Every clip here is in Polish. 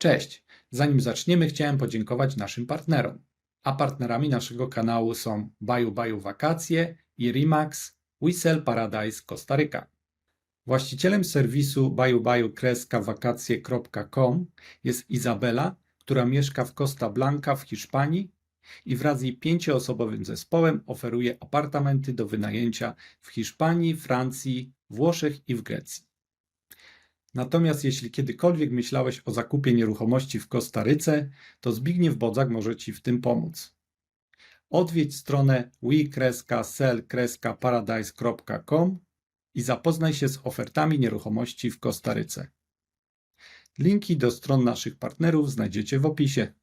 Cześć! Zanim zaczniemy, chciałem podziękować naszym partnerom. A partnerami naszego kanału są Baju Baju Wakacje i Remax Whistle Paradise Costa Rica. Właścicielem serwisu bajubaju-wakacje.com jest Izabela, która mieszka w Costa Blanca w Hiszpanii i wraz z jej 5-osobowym zespołem oferuje apartamenty do wynajęcia w Hiszpanii, Francji, Włoszech i w Grecji. Natomiast jeśli kiedykolwiek myślałeś o zakupie nieruchomości w Kostaryce, to Zbigniew Bodzak może Ci w tym pomóc. Odwiedź stronę we-sell-paradise.com i zapoznaj się z ofertami nieruchomości w Kostaryce. Linki do stron naszych partnerów znajdziecie w opisie.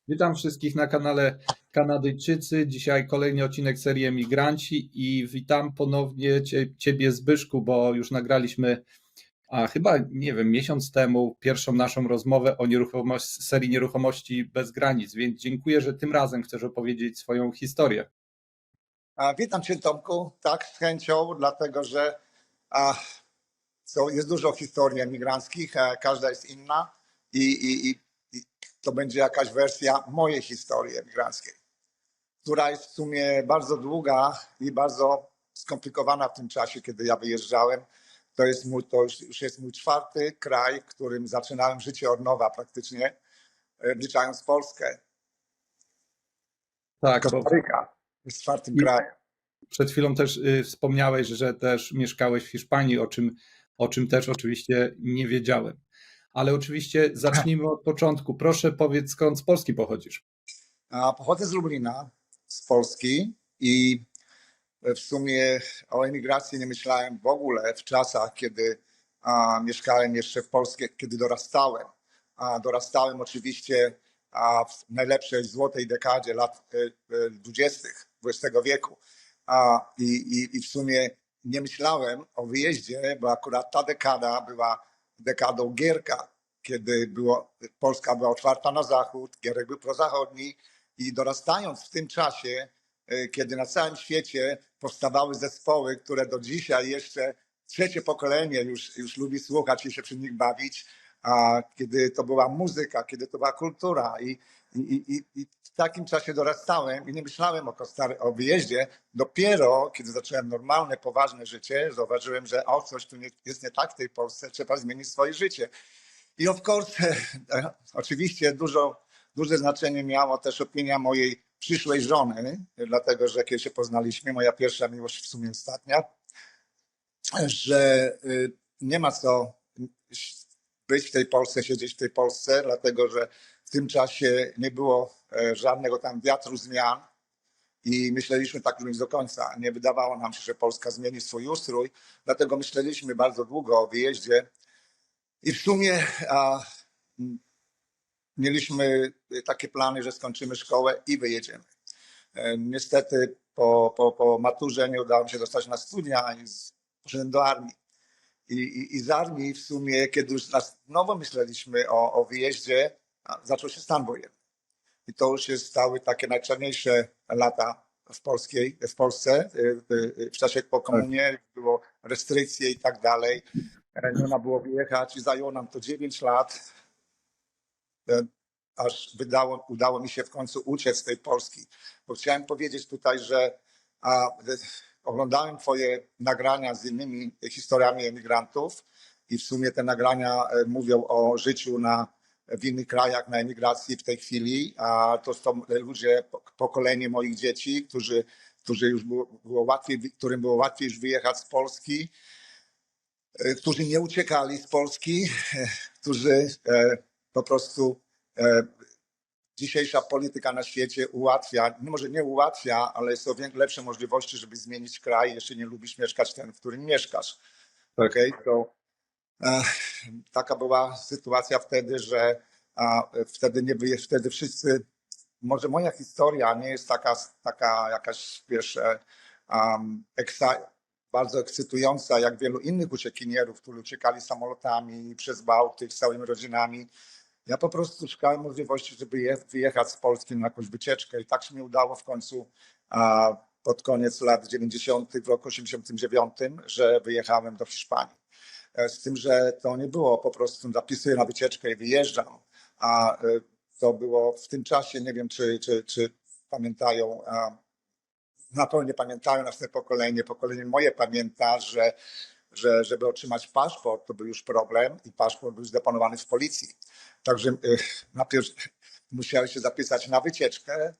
Witam wszystkich na kanale Kanadyjczycy. Dzisiaj kolejny odcinek serii Emigranci i witam ponownie Ciebie, Zbyszku, bo już nagraliśmy chyba, nie wiem, miesiąc temu pierwszą naszą rozmowę o serii Nieruchomości bez granic, więc dziękuję, że tym razem chcesz opowiedzieć swoją historię. Witam Cię, Tomku, tak, z chęcią, dlatego że jest dużo historii emigranckich, każda jest inna i to będzie jakaś wersja mojej historii emigranckiej, która jest w sumie bardzo długa i bardzo skomplikowana w tym czasie, kiedy ja wyjeżdżałem. To już jest mój 4. kraj, w którym zaczynałem życie od nowa praktycznie, wliczając Polskę. Tak, Costa Rica jest 4. krajem. Przed chwilą też wspomniałeś, że też mieszkałeś w Hiszpanii, o czym też oczywiście nie wiedziałem. Ale oczywiście zacznijmy od początku. Proszę powiedz, skąd z Polski pochodzisz? Pochodzę z Lublina, z Polski i w sumie o emigracji nie myślałem w ogóle w czasach, kiedy mieszkałem jeszcze w Polsce, kiedy dorastałem. Dorastałem oczywiście w najlepszej złotej dekadzie lat 20. XX wieku. I w sumie nie myślałem o wyjeździe, bo akurat ta dekada była dekadą Gierka, kiedy Polska była otwarta na zachód, Gierek był prozachodni i dorastając w tym czasie, kiedy na całym świecie powstawały zespoły, które do dzisiaj jeszcze 3. pokolenie już lubi słuchać i się przy nich bawić, kiedy to była muzyka, kiedy to była kultura i w takim czasie dorastałem i nie myślałem o wyjeździe. Dopiero kiedy zacząłem normalne, poważne życie, zauważyłem, że coś tu jest nie tak w tej Polsce, trzeba zmienić swoje życie. I of course, oczywiście duże znaczenie miała też opinia mojej przyszłej żony, dlatego że kiedy się poznaliśmy, moja pierwsza miłość, w sumie ostatnia, że nie ma co być w tej Polsce, siedzieć w tej Polsce, dlatego że w tym czasie nie było żadnego tam wiatru zmian i myśleliśmy tak również do końca. Nie wydawało nam się, że Polska zmieni swój ustrój, dlatego myśleliśmy bardzo długo o wyjeździe i w sumie mieliśmy takie plany, że skończymy szkołę i wyjedziemy. Niestety po maturze nie udało mi się dostać na studia i poszedłem do armii. I z armii w sumie, kiedy już znowu myśleliśmy o wyjeździe, zaczął się stan wojenny. I to już jest stały takie najczarniejsze lata w Polsce. W czasie po komunie było restrykcje i tak dalej. Nie można było wyjechać i zajęło nam to 9 lat, aż udało mi się w końcu uciec z tej Polski. Bo chciałem powiedzieć tutaj, że oglądałem Twoje nagrania z innymi historiami emigrantów i w sumie te nagrania mówią o życiu w innych krajach na emigracji w tej chwili, a to są ludzie, pokolenie moich dzieci, którym było łatwiej już wyjechać z Polski, którzy nie uciekali z Polski, którzy po prostu dzisiejsza polityka na świecie ułatwia, może nie ułatwia, ale są lepsze możliwości, żeby zmienić kraj, jeśli nie lubisz mieszkać ten, w którym mieszkasz. Okay? To, taka była sytuacja wtedy, że wtedy wszyscy, może moja historia nie jest taka jakaś, wiesz, bardzo ekscytująca, jak wielu innych uciekinierów, którzy uciekali samolotami przez Bałtyk z całymi rodzinami. Ja po prostu szukałem możliwości, żeby wyjechać z Polski na jakąś wycieczkę i tak się mi udało w końcu pod koniec lat 90. w roku 89, że wyjechałem do Hiszpanii. Z tym, że to nie było po prostu zapisuję na wycieczkę i wyjeżdżam, a to było w tym czasie, nie wiem czy pamiętają, na pewno nie pamiętają, następne pokolenie moje pamięta, że żeby otrzymać paszport, to był już problem i paszport był zdeponowany w policji. Także najpierw musiały się zapisać na wycieczkę,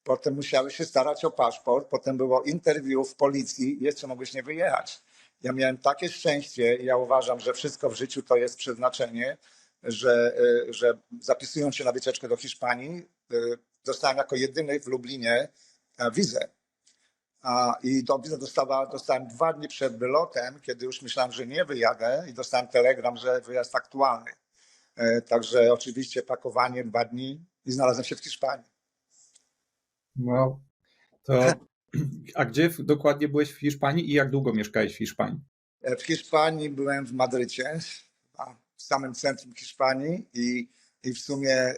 potem musiały się starać o paszport, potem było interwiu w policji i jeszcze mogłeś nie wyjechać. Ja miałem takie szczęście i ja uważam, że wszystko w życiu to jest przeznaczenie, że zapisując się na wycieczkę do Hiszpanii, dostałem jako jedyny w Lublinie wizę. I tą wizę dostałem 2 dni przed wylotem, kiedy już myślałem, że nie wyjadę i dostałem telegram, że wyjazd aktualny. Także oczywiście pakowanie 2 dni i znalazłem się w Hiszpanii. No, to a gdzie dokładnie byłeś w Hiszpanii i jak długo mieszkałeś w Hiszpanii? W Hiszpanii byłem w Madrycie, w samym centrum Hiszpanii i w sumie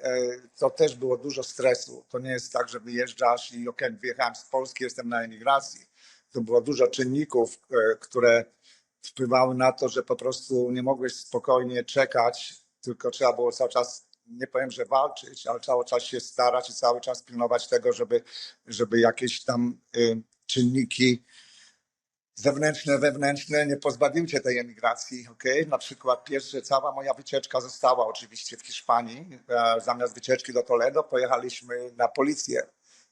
to też było dużo stresu. To nie jest tak, że wyjeżdżasz i okej, wyjechałem z Polski, jestem na emigracji. To było dużo czynników, które wpływały na to, że po prostu nie mogłeś spokojnie czekać, tylko trzeba było cały czas, nie powiem, że walczyć, ale cały czas się starać i cały czas pilnować tego, żeby jakieś tam czynniki zewnętrzne, wewnętrzne nie pozbawiły cię tej emigracji. Okay? Na przykład cała moja wycieczka została oczywiście w Hiszpanii. Zamiast wycieczki do Toledo pojechaliśmy na policję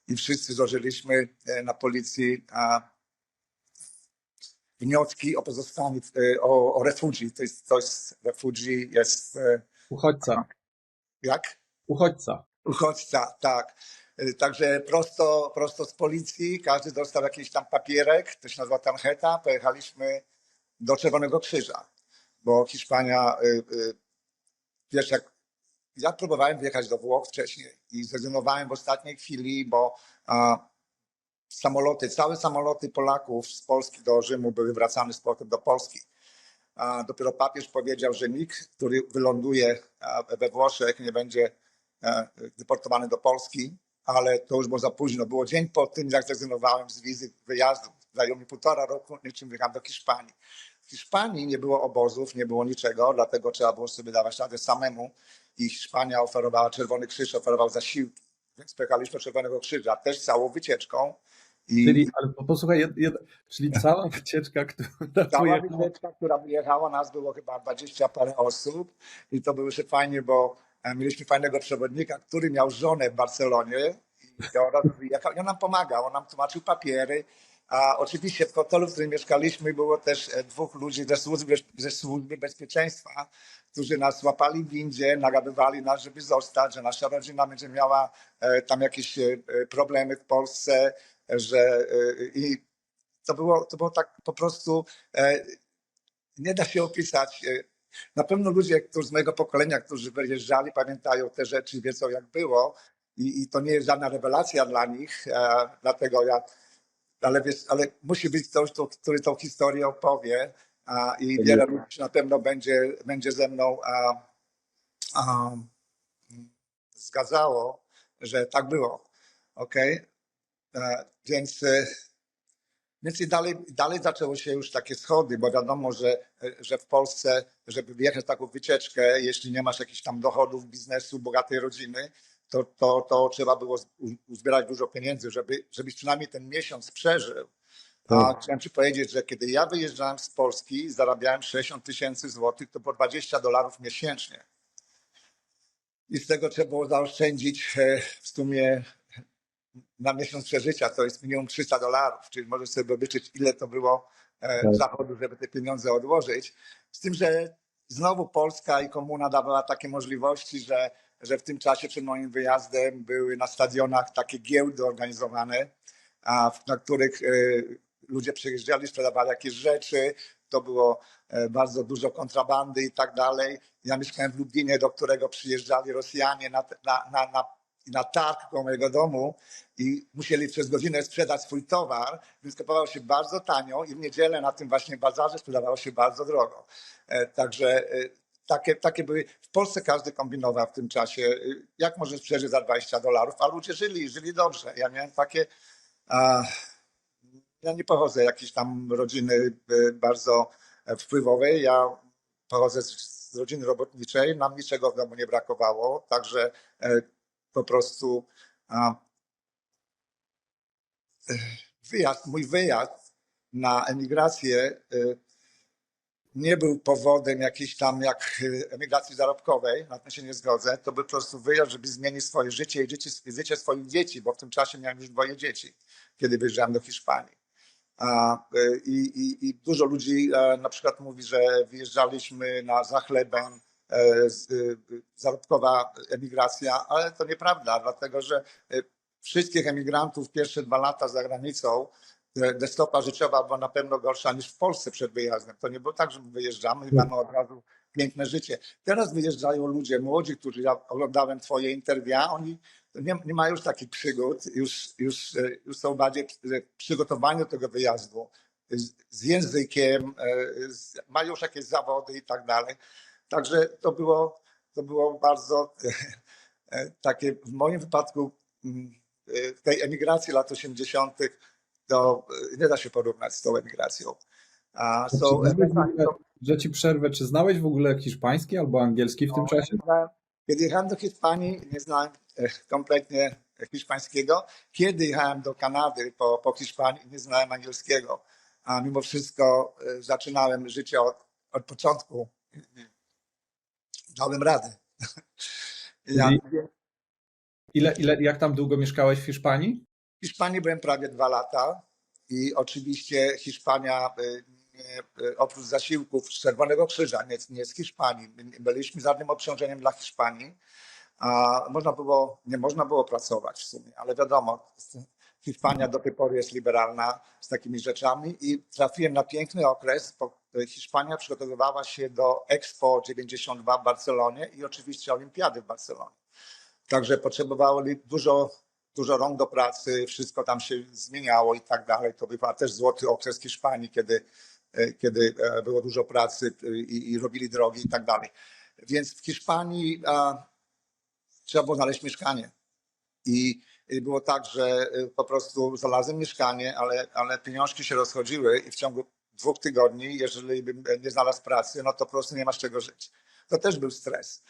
i wszyscy złożyliśmy na policji wnioski o pozostanie, o refugee. To jest refugee, jest Uchodźca. jak? Uchodźca. Uchodźca, tak. Także prosto z policji, każdy dostał jakiś tam papierek, to się nazywa tarjeta, pojechaliśmy do Czerwonego Krzyża, bo Hiszpania, wiesz, jak ja próbowałem wjechać do Włoch wcześniej i zrezygnowałem w ostatniej chwili, bo całe samoloty Polaków z Polski do Rzymu były wracane z powrotem do Polski. Dopiero papież powiedział, że nikt, który wyląduje we Włoszech, nie będzie deportowany do Polski, ale to już było za późno. Było dzień po tym, jak zrezygnowałem z wizy wyjazdu. Zajęło mi 1,5 roku, niczym wyjechałem do Hiszpanii. W Hiszpanii nie było obozów, nie było niczego, dlatego trzeba było sobie dawać radę samemu i Hiszpania oferowała, Czerwony Krzyż oferował zasiłki, więc pojechaliśmy do Czerwonego Krzyża, też całą wycieczką. Ale posłuchaj, czyli cała wycieczka, która Cała pojechała. wycieczka, która wyjechała, nas było chyba 20 parę osób i to było się fajnie, bo mieliśmy fajnego przewodnika, który miał żonę w Barcelonie i od razu wyjechał i on nam pomagał, on nam tłumaczył papiery. A oczywiście w hotelu, w którym mieszkaliśmy, było też 2 ludzi ze służby bezpieczeństwa, którzy nas łapali w windzie, nagadywali nas, żeby zostać, że nasza rodzina będzie miała tam jakieś problemy w Polsce, że i to było tak po prostu, nie da się opisać. Na pewno ludzie, którzy z mojego pokolenia, którzy wyjeżdżali, pamiętają te rzeczy i wiedzą, jak było. I to nie jest żadna rewelacja dla nich, dlatego ale musi być ktoś, który tą historię opowie i wiele ludzi na pewno będzie ze mną zgadzało, że tak było. Okay? Więc i dalej zaczęły się już takie schody, bo wiadomo, że w Polsce, żeby wyjechać taką wycieczkę, jeśli nie masz jakichś tam dochodów, biznesu, bogatej rodziny, to trzeba było uzbierać dużo pieniędzy, żebyś przynajmniej ten miesiąc przeżył. A chciałem ci powiedzieć, że kiedy ja wyjeżdżałem z Polski, zarabiałem 60 000 złotych, to po $20 miesięcznie. I z tego trzeba było zaoszczędzić w sumie na miesiąc przeżycia, to jest minimum $300, czyli możesz sobie obliczyć, ile to było zachodu, żeby te pieniądze odłożyć. Z tym, że znowu Polska i komuna dawała takie możliwości, że w tym czasie przed moim wyjazdem były na stadionach takie giełdy organizowane, na których ludzie przyjeżdżali, sprzedawali jakieś rzeczy, to było bardzo dużo kontrabandy i tak dalej. Ja mieszkałem w Lublinie, do którego przyjeżdżali Rosjanie na targ koło mojego domu i musieli przez godzinę sprzedać swój towar, więc kupowało się bardzo tanio i w niedzielę na tym właśnie bazarze sprzedawało się bardzo drogo. Także takie były. W Polsce każdy kombinował w tym czasie, jak możesz przeżyć za $20, a ludzie żyli dobrze. Ja miałem takie, ja nie pochodzę z jakiejś tam rodziny bardzo wpływowej, ja pochodzę z rodziny robotniczej, nam niczego w domu nie brakowało, także po prostu mój wyjazd na emigrację nie był powodem jakiejś tam jak emigracji zarobkowej, na tym się nie zgodzę. To był po prostu wyjazd, żeby zmienić swoje życie i życie swoich dzieci, bo w tym czasie miałem już 2 dzieci, kiedy wyjeżdżałem do Hiszpanii. I dużo ludzi na przykład mówi, że wyjeżdżaliśmy za chlebem, zarobkowa emigracja, ale to nieprawda, dlatego że wszystkich emigrantów pierwsze 2 lata za granicą stopa życiowa była na pewno gorsza niż w Polsce przed wyjazdem. To nie było tak, że wyjeżdżamy i mamy od razu piękne życie. Teraz wyjeżdżają ludzie młodzi, którzy ja oglądałem twoje interwia, oni nie mają już takich przygód, już są bardziej przygotowani do tego wyjazdu z językiem, mają już jakieś zawody i tak dalej. Także to było bardzo takie w moim wypadku w tej emigracji lat 80. to nie da się porównać z tą emigracją. Że ci przerwę, czy znałeś w ogóle hiszpański albo angielski w tym czasie? Kiedy jechałem do Hiszpanii, nie znałem kompletnie hiszpańskiego. Kiedy jechałem do Kanady po Hiszpanii, nie znałem angielskiego. A mimo wszystko zaczynałem życie od początku. Dałem radę. Jak tam długo mieszkałeś w Hiszpanii? W Hiszpanii byłem prawie 2 lata i oczywiście Hiszpania oprócz zasiłków z Czerwonego Krzyża, nie z Hiszpanii, byliśmy żadnym obciążeniem dla Hiszpanii. Nie można było pracować w sumie, ale wiadomo, Hiszpania do tej pory jest liberalna z takimi rzeczami i trafiłem na piękny okres, bo Hiszpania przygotowywała się do Expo 92 w Barcelonie i oczywiście Olimpiady w Barcelonie. Także potrzebowali dużo rąk do pracy, wszystko tam się zmieniało i tak dalej. To był też złoty okres Hiszpanii, kiedy było dużo pracy i robili drogi i tak dalej. Więc w Hiszpanii trzeba było znaleźć mieszkanie. I było tak, że po prostu znalazłem mieszkanie, ale pieniążki się rozchodziły i w ciągu 2 tygodni, jeżeli bym nie znalazł pracy, no to po prostu nie masz czego żyć. To też był stres.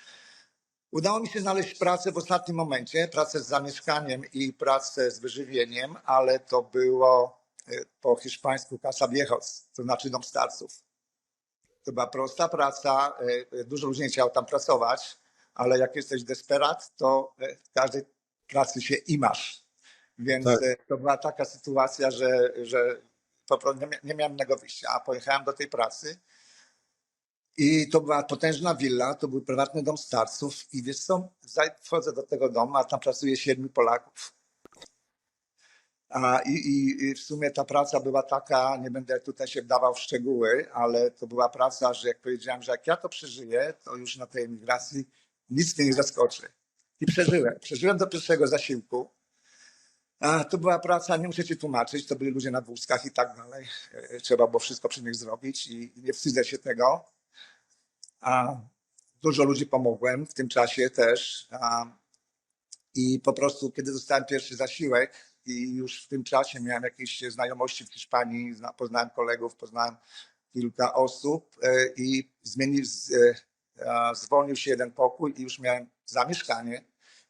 Udało mi się znaleźć pracę w ostatnim momencie, pracę z zamieszkaniem i pracę z wyżywieniem, ale to było po hiszpańsku casa viejos, to znaczy dom starców. To była prosta praca, dużo ludzi nie chciało tam pracować, ale jak jesteś desperat, to w każdej pracy się imasz. Więc tak. To była taka sytuacja, że po prostu nie miałem innego wyjścia, a pojechałem do tej pracy. I to była potężna willa, to był prywatny dom starców i wiesz co, wchodzę do tego domu, a tam pracuje 7 Polaków. I w sumie ta praca była taka, nie będę tutaj się wdawał w szczegóły, ale to była praca, że jak powiedziałem, że jak ja to przeżyję, to już na tej emigracji nic mnie nie zaskoczy. I przeżyłem do pierwszego zasiłku. To była praca, nie muszę ci tłumaczyć, to byli ludzie na wózkach i tak dalej. Trzeba było wszystko przy nich zrobić i nie wstydzę się tego. Dużo ludzi pomogłem w tym czasie też i po prostu kiedy dostałem pierwszy zasiłek i już w tym czasie miałem jakieś znajomości w Hiszpanii, poznałem kolegów, poznałem kilka osób i zwolnił się jeden pokój i już miałem zamieszkanie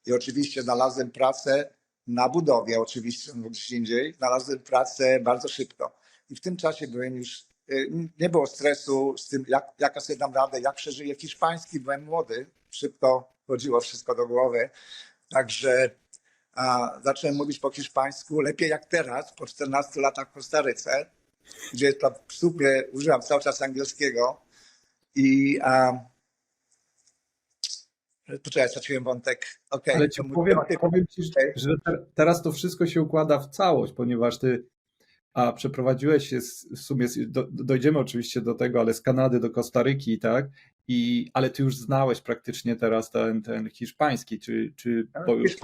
i oczywiście znalazłem pracę na budowie, oczywiście gdzieś indziej, znalazłem pracę bardzo szybko i w tym czasie byłem już nie było stresu z tym, jak sobie dam radę, jak przeżyję hiszpański, byłem młody, szybko chodziło wszystko do głowy, także zacząłem mówić po hiszpańsku, lepiej jak teraz, po 14 latach w Kostaryce, gdzie w sumie używam cały czas angielskiego i poczekaj, straciłem wątek. Okay, ale ci powiem ci, że teraz to wszystko się układa w całość, ponieważ ty przeprowadziłeś się w sumie, dojdziemy oczywiście do tego, ale z Kanady do Kostaryki, tak? Ale ty już znałeś praktycznie teraz ten hiszpański, czy to już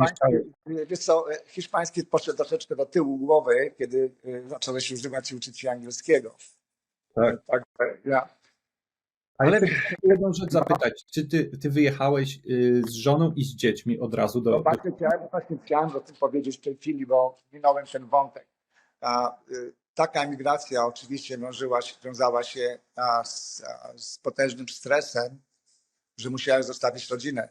wiesz co, hiszpański poszedł troszeczkę do tyłu głowy, kiedy zacząłeś używać i uczyć się angielskiego. Tak. Ale chcę jedną rzecz zapytać, czy ty wyjechałeś z żoną i z dziećmi od razu do... Właśnie chciałem o tym powiedzieć w tej chwili, bo minąłem ten wątek. taka emigracja oczywiście wiązała się z potężnym stresem, że musiałem zostawić rodzinę.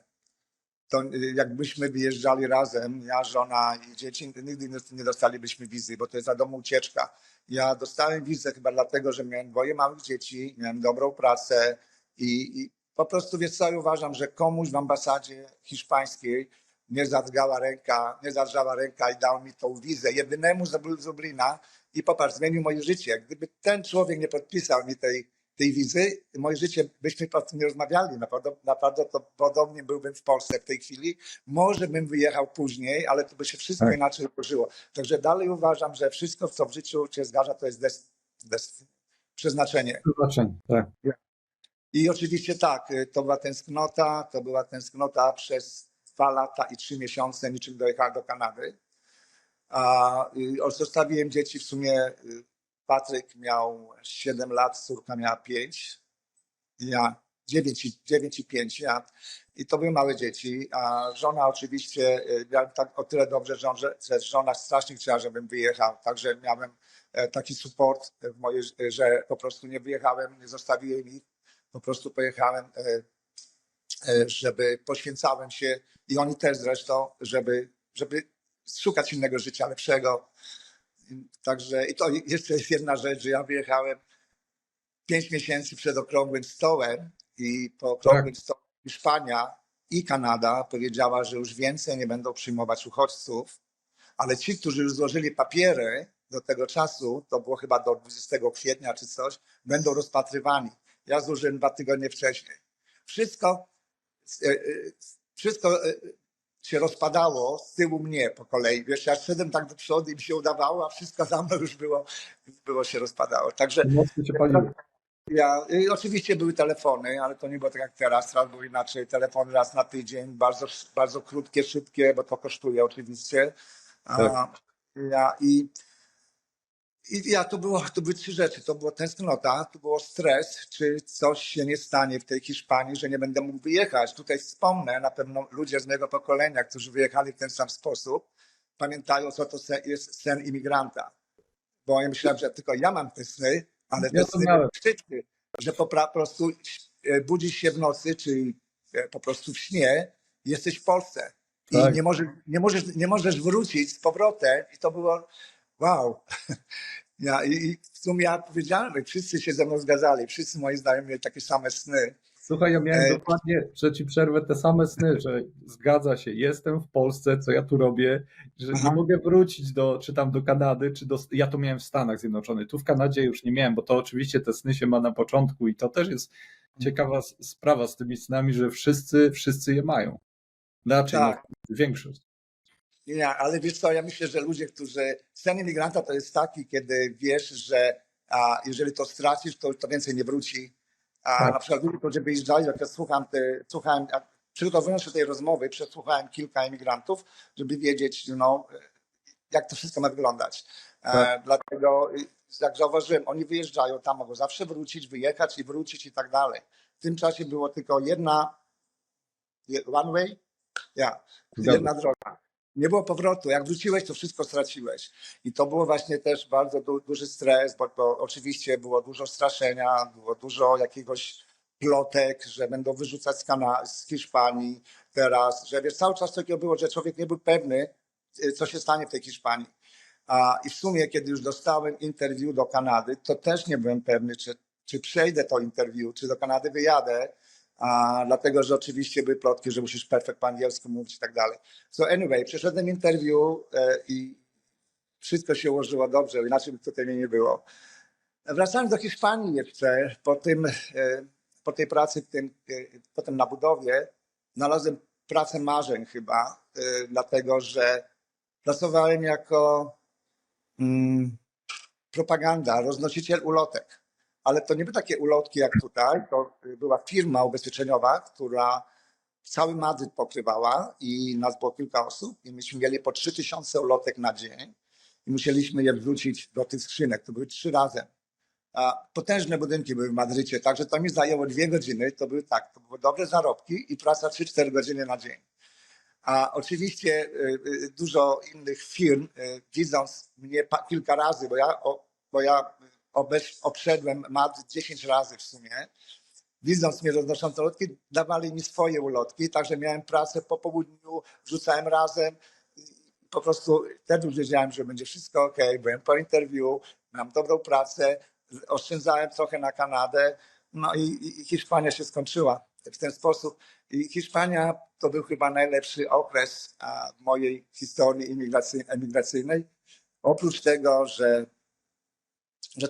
To jakbyśmy wyjeżdżali razem, ja, żona i dzieci, nigdy nie dostalibyśmy wizy, bo to jest za domu ucieczka. Ja dostałem wizę chyba dlatego, że miałem 2 małych dzieci, miałem dobrą pracę i po prostu, wiesz co, ja uważam, że komuś w ambasadzie hiszpańskiej nie zadrżała ręka i dał mi tą wizę, jedynemu z Lublina i popatrz, zmienił moje życie. Gdyby ten człowiek nie podpisał mi tej wizy, moje życie, byśmy po prostu nie rozmawiali. Naprawdę to podobnie byłbym w Polsce w tej chwili. Może bym wyjechał później, ale to by się wszystko Tak. inaczej ułożyło. Także dalej uważam, że wszystko, co w życiu się zdarza, to jest przeznaczenie. Zobaczeń, tak. I oczywiście tak, to była tęsknota przez 2 lata i 3 miesiące, niczym dojechałem do Kanady. Zostawiłem dzieci w sumie. Patryk miał 7 lat, córka miała 5, ja 9 i 5 lat. I to były małe dzieci. A żona oczywiście, miałem tak o tyle dobrze, że żona strasznie chciała, żebym wyjechał. Także miałem taki support w mojej, że po prostu nie wyjechałem, nie zostawiłem ich. Po prostu pojechałem, żeby poświęcałem się i oni też zresztą, żeby szukać innego życia, lepszego. Także i to jeszcze jest jedna rzecz, że ja wyjechałem 5 miesięcy przed okrągłym stołem i po okrągłym stole Hiszpania i Kanada powiedziała, że już więcej nie będą przyjmować uchodźców, ale ci, którzy już złożyli papiery do tego czasu, to było chyba do 20 kwietnia czy coś, będą rozpatrywani. Ja złożyłem 2 tygodnie wcześniej. Wszystko się rozpadało z tyłu mnie po kolei. Wiesz, ja szedłem tak do przodu i mi się udawało, a wszystko za mną już było się rozpadało. Także Mocno się paliły. oczywiście były telefony, ale to nie było tak jak teraz, teraz było inaczej. Telefony raz na tydzień, bardzo, bardzo krótkie, szybkie, bo to kosztuje oczywiście. Tak. To były 3 rzeczy. To była tęsknota, to było stres, czy coś się nie stanie w tej Hiszpanii, że nie będę mógł wyjechać. Tutaj wspomnę, na pewno ludzie z mojego pokolenia, którzy wyjechali w ten sam sposób, pamiętają, co to jest sen imigranta. Bo ja myślałem, że tylko ja mam te sny, ale te sny były szczytne, że po prostu budzisz się w nocy, czy po prostu w śnie, jesteś w Polsce. I Tak. nie możesz wrócić z powrotem. I to było wow. I w sumie ja powiedziałem, wszyscy się ze mną zgadzali, wszyscy moi znajomi mieli takie same sny. Słuchaj, ja miałem dokładnie, że ci przerwę, te same sny, że zgadza się, jestem w Polsce, co ja tu robię, że nie mogę wrócić czy tam do Kanady, ja to miałem w Stanach Zjednoczonych, tu w Kanadzie już nie miałem, bo to oczywiście te sny się ma na początku i to też jest ciekawa sprawa z tymi snami, że wszyscy je mają. Raczej Tak. Większość. Nie, ale wiesz co, ja myślę, że sen imigranta to jest taki, kiedy wiesz, że jeżeli to stracisz, to więcej nie wróci. Na przykład ludzie, którzy wyjeżdżali, jak ja przygotowując się do tej rozmowy, przesłuchałem kilka emigrantów, żeby wiedzieć, jak to wszystko ma wyglądać. Dlatego, jak zauważyłem, oni wyjeżdżają, tam mogą zawsze wrócić, wyjechać i wrócić i tak dalej. W tym czasie było tylko one way, jedna droga. Nie było powrotu. Jak wróciłeś, to wszystko straciłeś. I to było właśnie też bardzo duży stres, bo oczywiście było dużo straszenia, było dużo jakiegoś plotek, że będą wyrzucać z Hiszpanii teraz, że wiesz, cały czas takiego było, że człowiek nie był pewny, co się stanie w tej Hiszpanii. I w sumie, kiedy już dostałem interview do Kanady, to też nie byłem pewny, czy przejdę to interview, czy do Kanady wyjadę, dlatego, że oczywiście były plotki, że musisz perfekt po angielsku mówić i tak dalej. So anyway, przeszedłem interview i wszystko się ułożyło dobrze, inaczej by tutaj mnie nie było. Wracając do Hiszpanii jeszcze, po tej pracy, potem na budowie, znalazłem pracę marzeń chyba, dlatego, że pracowałem jako propaganda, roznosiciel ulotek. Ale to nie były takie ulotki jak tutaj, to była firma ubezpieczeniowa, która cały Madryt pokrywała i nas było kilka osób i myśmy mieli po 3000 ulotek na dzień i musieliśmy je wrzucić do tych skrzynek, to były 3 razem. Potężne budynki były w Madrycie, także to mi zajęło 2 godziny, to były dobre zarobki i praca 3-4 godziny na dzień. A oczywiście dużo innych firm, widząc mnie kilka razy, bo ja bo ja obszedłem mat 10 razy w sumie. Widząc mnie roznoszące ulotki, dawali mi swoje ulotki, także miałem pracę po południu, wrzucałem razem. Po prostu wtedy już wiedziałem, że będzie wszystko ok. Byłem po interwiu, mam dobrą pracę, oszczędzałem trochę na Kanadę, no i Hiszpania się skończyła w ten sposób. I Hiszpania to był chyba najlepszy okres w mojej historii emigracyjnej. Oprócz tego, że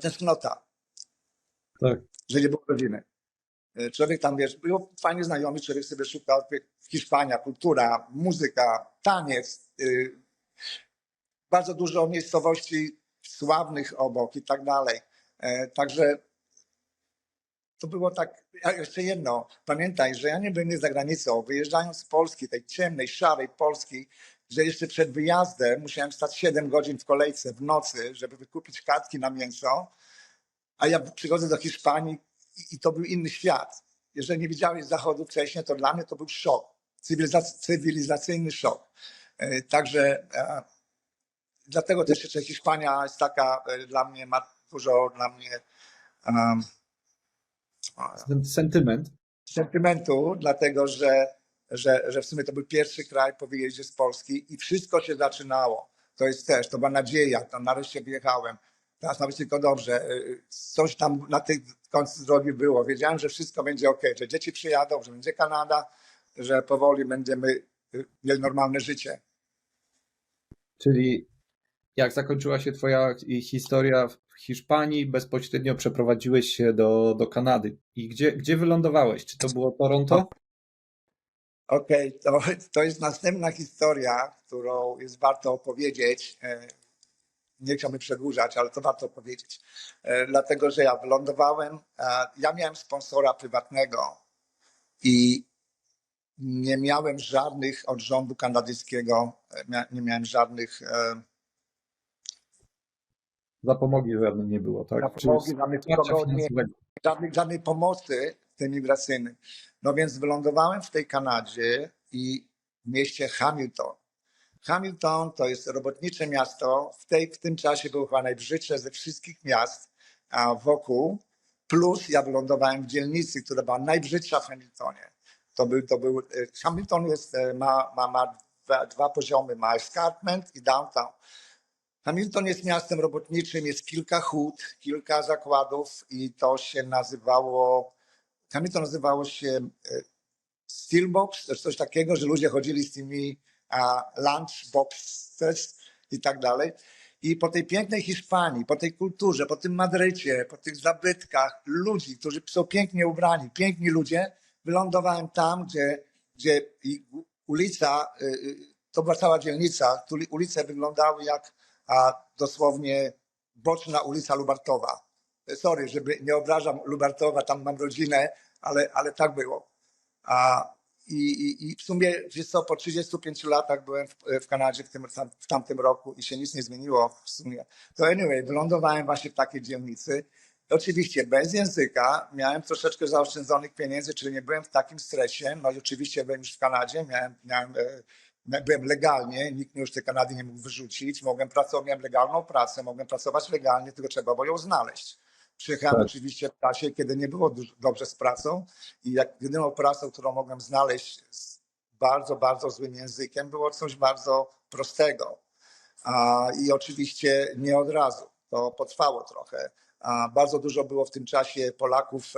tęsknota, Tak. że nie było rodziny. Człowiek tam, wiesz, był fajnie znajomy, człowiek sobie szukał, Hiszpania, kultura, muzyka, taniec, bardzo dużo miejscowości sławnych obok i tak dalej. Także to było tak, jeszcze jedno, pamiętaj, że ja nie byłem za granicą, wyjeżdżając z Polski, tej ciemnej, szarej Polski, że jeszcze przed wyjazdem musiałem stać 7 godzin w kolejce w nocy, żeby wykupić kartki na mięso, a ja przychodzę do Hiszpanii i to był inny świat. Jeżeli nie widziałeś Zachodu wcześniej, to dla mnie to był szok, cywilizacyjny szok. Także dlatego też jeszcze Hiszpania jest taka dla mnie, ma dużo dla mnie Sentyment. sentymentu, dlatego że w sumie to był pierwszy kraj po wyjeździe z Polski i wszystko się zaczynało. To jest też, to była nadzieja, tam nareszcie wyjechałem. Teraz ma być tylko dobrze. Coś tam na tej końcu drogi było. Wiedziałem, że wszystko będzie ok, że dzieci przyjadą, że będzie Kanada, że powoli będziemy mieli normalne życie. Czyli jak zakończyła się twoja historia w Hiszpanii, bezpośrednio przeprowadziłeś się do Kanady. I gdzie wylądowałeś? Czy to było Toronto? Okej, to jest następna historia, którą jest warto opowiedzieć. Nie chciałbym przedłużać, ale to warto powiedzieć. Dlatego, że ja wylądowałem, ja miałem sponsora prywatnego i nie miałem żadnych od rządu kanadyjskiego, nie miałem żadnych Zapomogi żadnej nie było, tak? zapomogi, Czy żadnych wsparcia pogodni, finansowego? żadnej pomocy w tym migracyjnym. No więc wylądowałem w tej Kanadzie i w mieście Hamilton. Hamilton to jest robotnicze miasto, w tym czasie było chyba najbrzydsze ze wszystkich miast wokół, plus ja wylądowałem w dzielnicy, która była najbrzydsza w Hamiltonie. Hamilton ma dwa poziomy, ma escarpment i downtown. Hamilton jest miastem robotniczym, jest kilka hut, kilka zakładów i to się Hamilton nazywało się Steelbox, też coś takiego, że ludzie chodzili z tymi lunchboxes i tak dalej. I po tej pięknej Hiszpanii, po tej kulturze, po tym Madrycie, po tych zabytkach ludzi, którzy są pięknie ubrani, piękni ludzie, wylądowałem tam, gdzie ulica, to była cała dzielnica, ulice wyglądały jak dosłownie boczna ulica Lubartowa. Sorry, żeby nie obrażam Lubartowa, tam mam rodzinę, ale tak było. I w sumie, wiesz co, po 35 latach byłem w Kanadzie w tamtym roku i się nic nie zmieniło w sumie. To anyway, wylądowałem właśnie w takiej dzielnicy. Oczywiście bez języka, miałem troszeczkę zaoszczędzonych pieniędzy, czyli nie byłem w takim stresie. No i oczywiście byłem już w Kanadzie, byłem legalnie, nikt mnie już z tej Kanady nie mógł wyrzucić. Miałem legalną pracę, mogłem pracować legalnie, tylko trzeba było ją znaleźć. Przyjechałem Tak. oczywiście w czasie, kiedy nie było dobrze z pracą i jedyną pracą, którą mogłem znaleźć z bardzo, bardzo złym językiem, było coś bardzo prostego. I oczywiście nie od razu, to potrwało trochę. Bardzo dużo było w tym czasie Polaków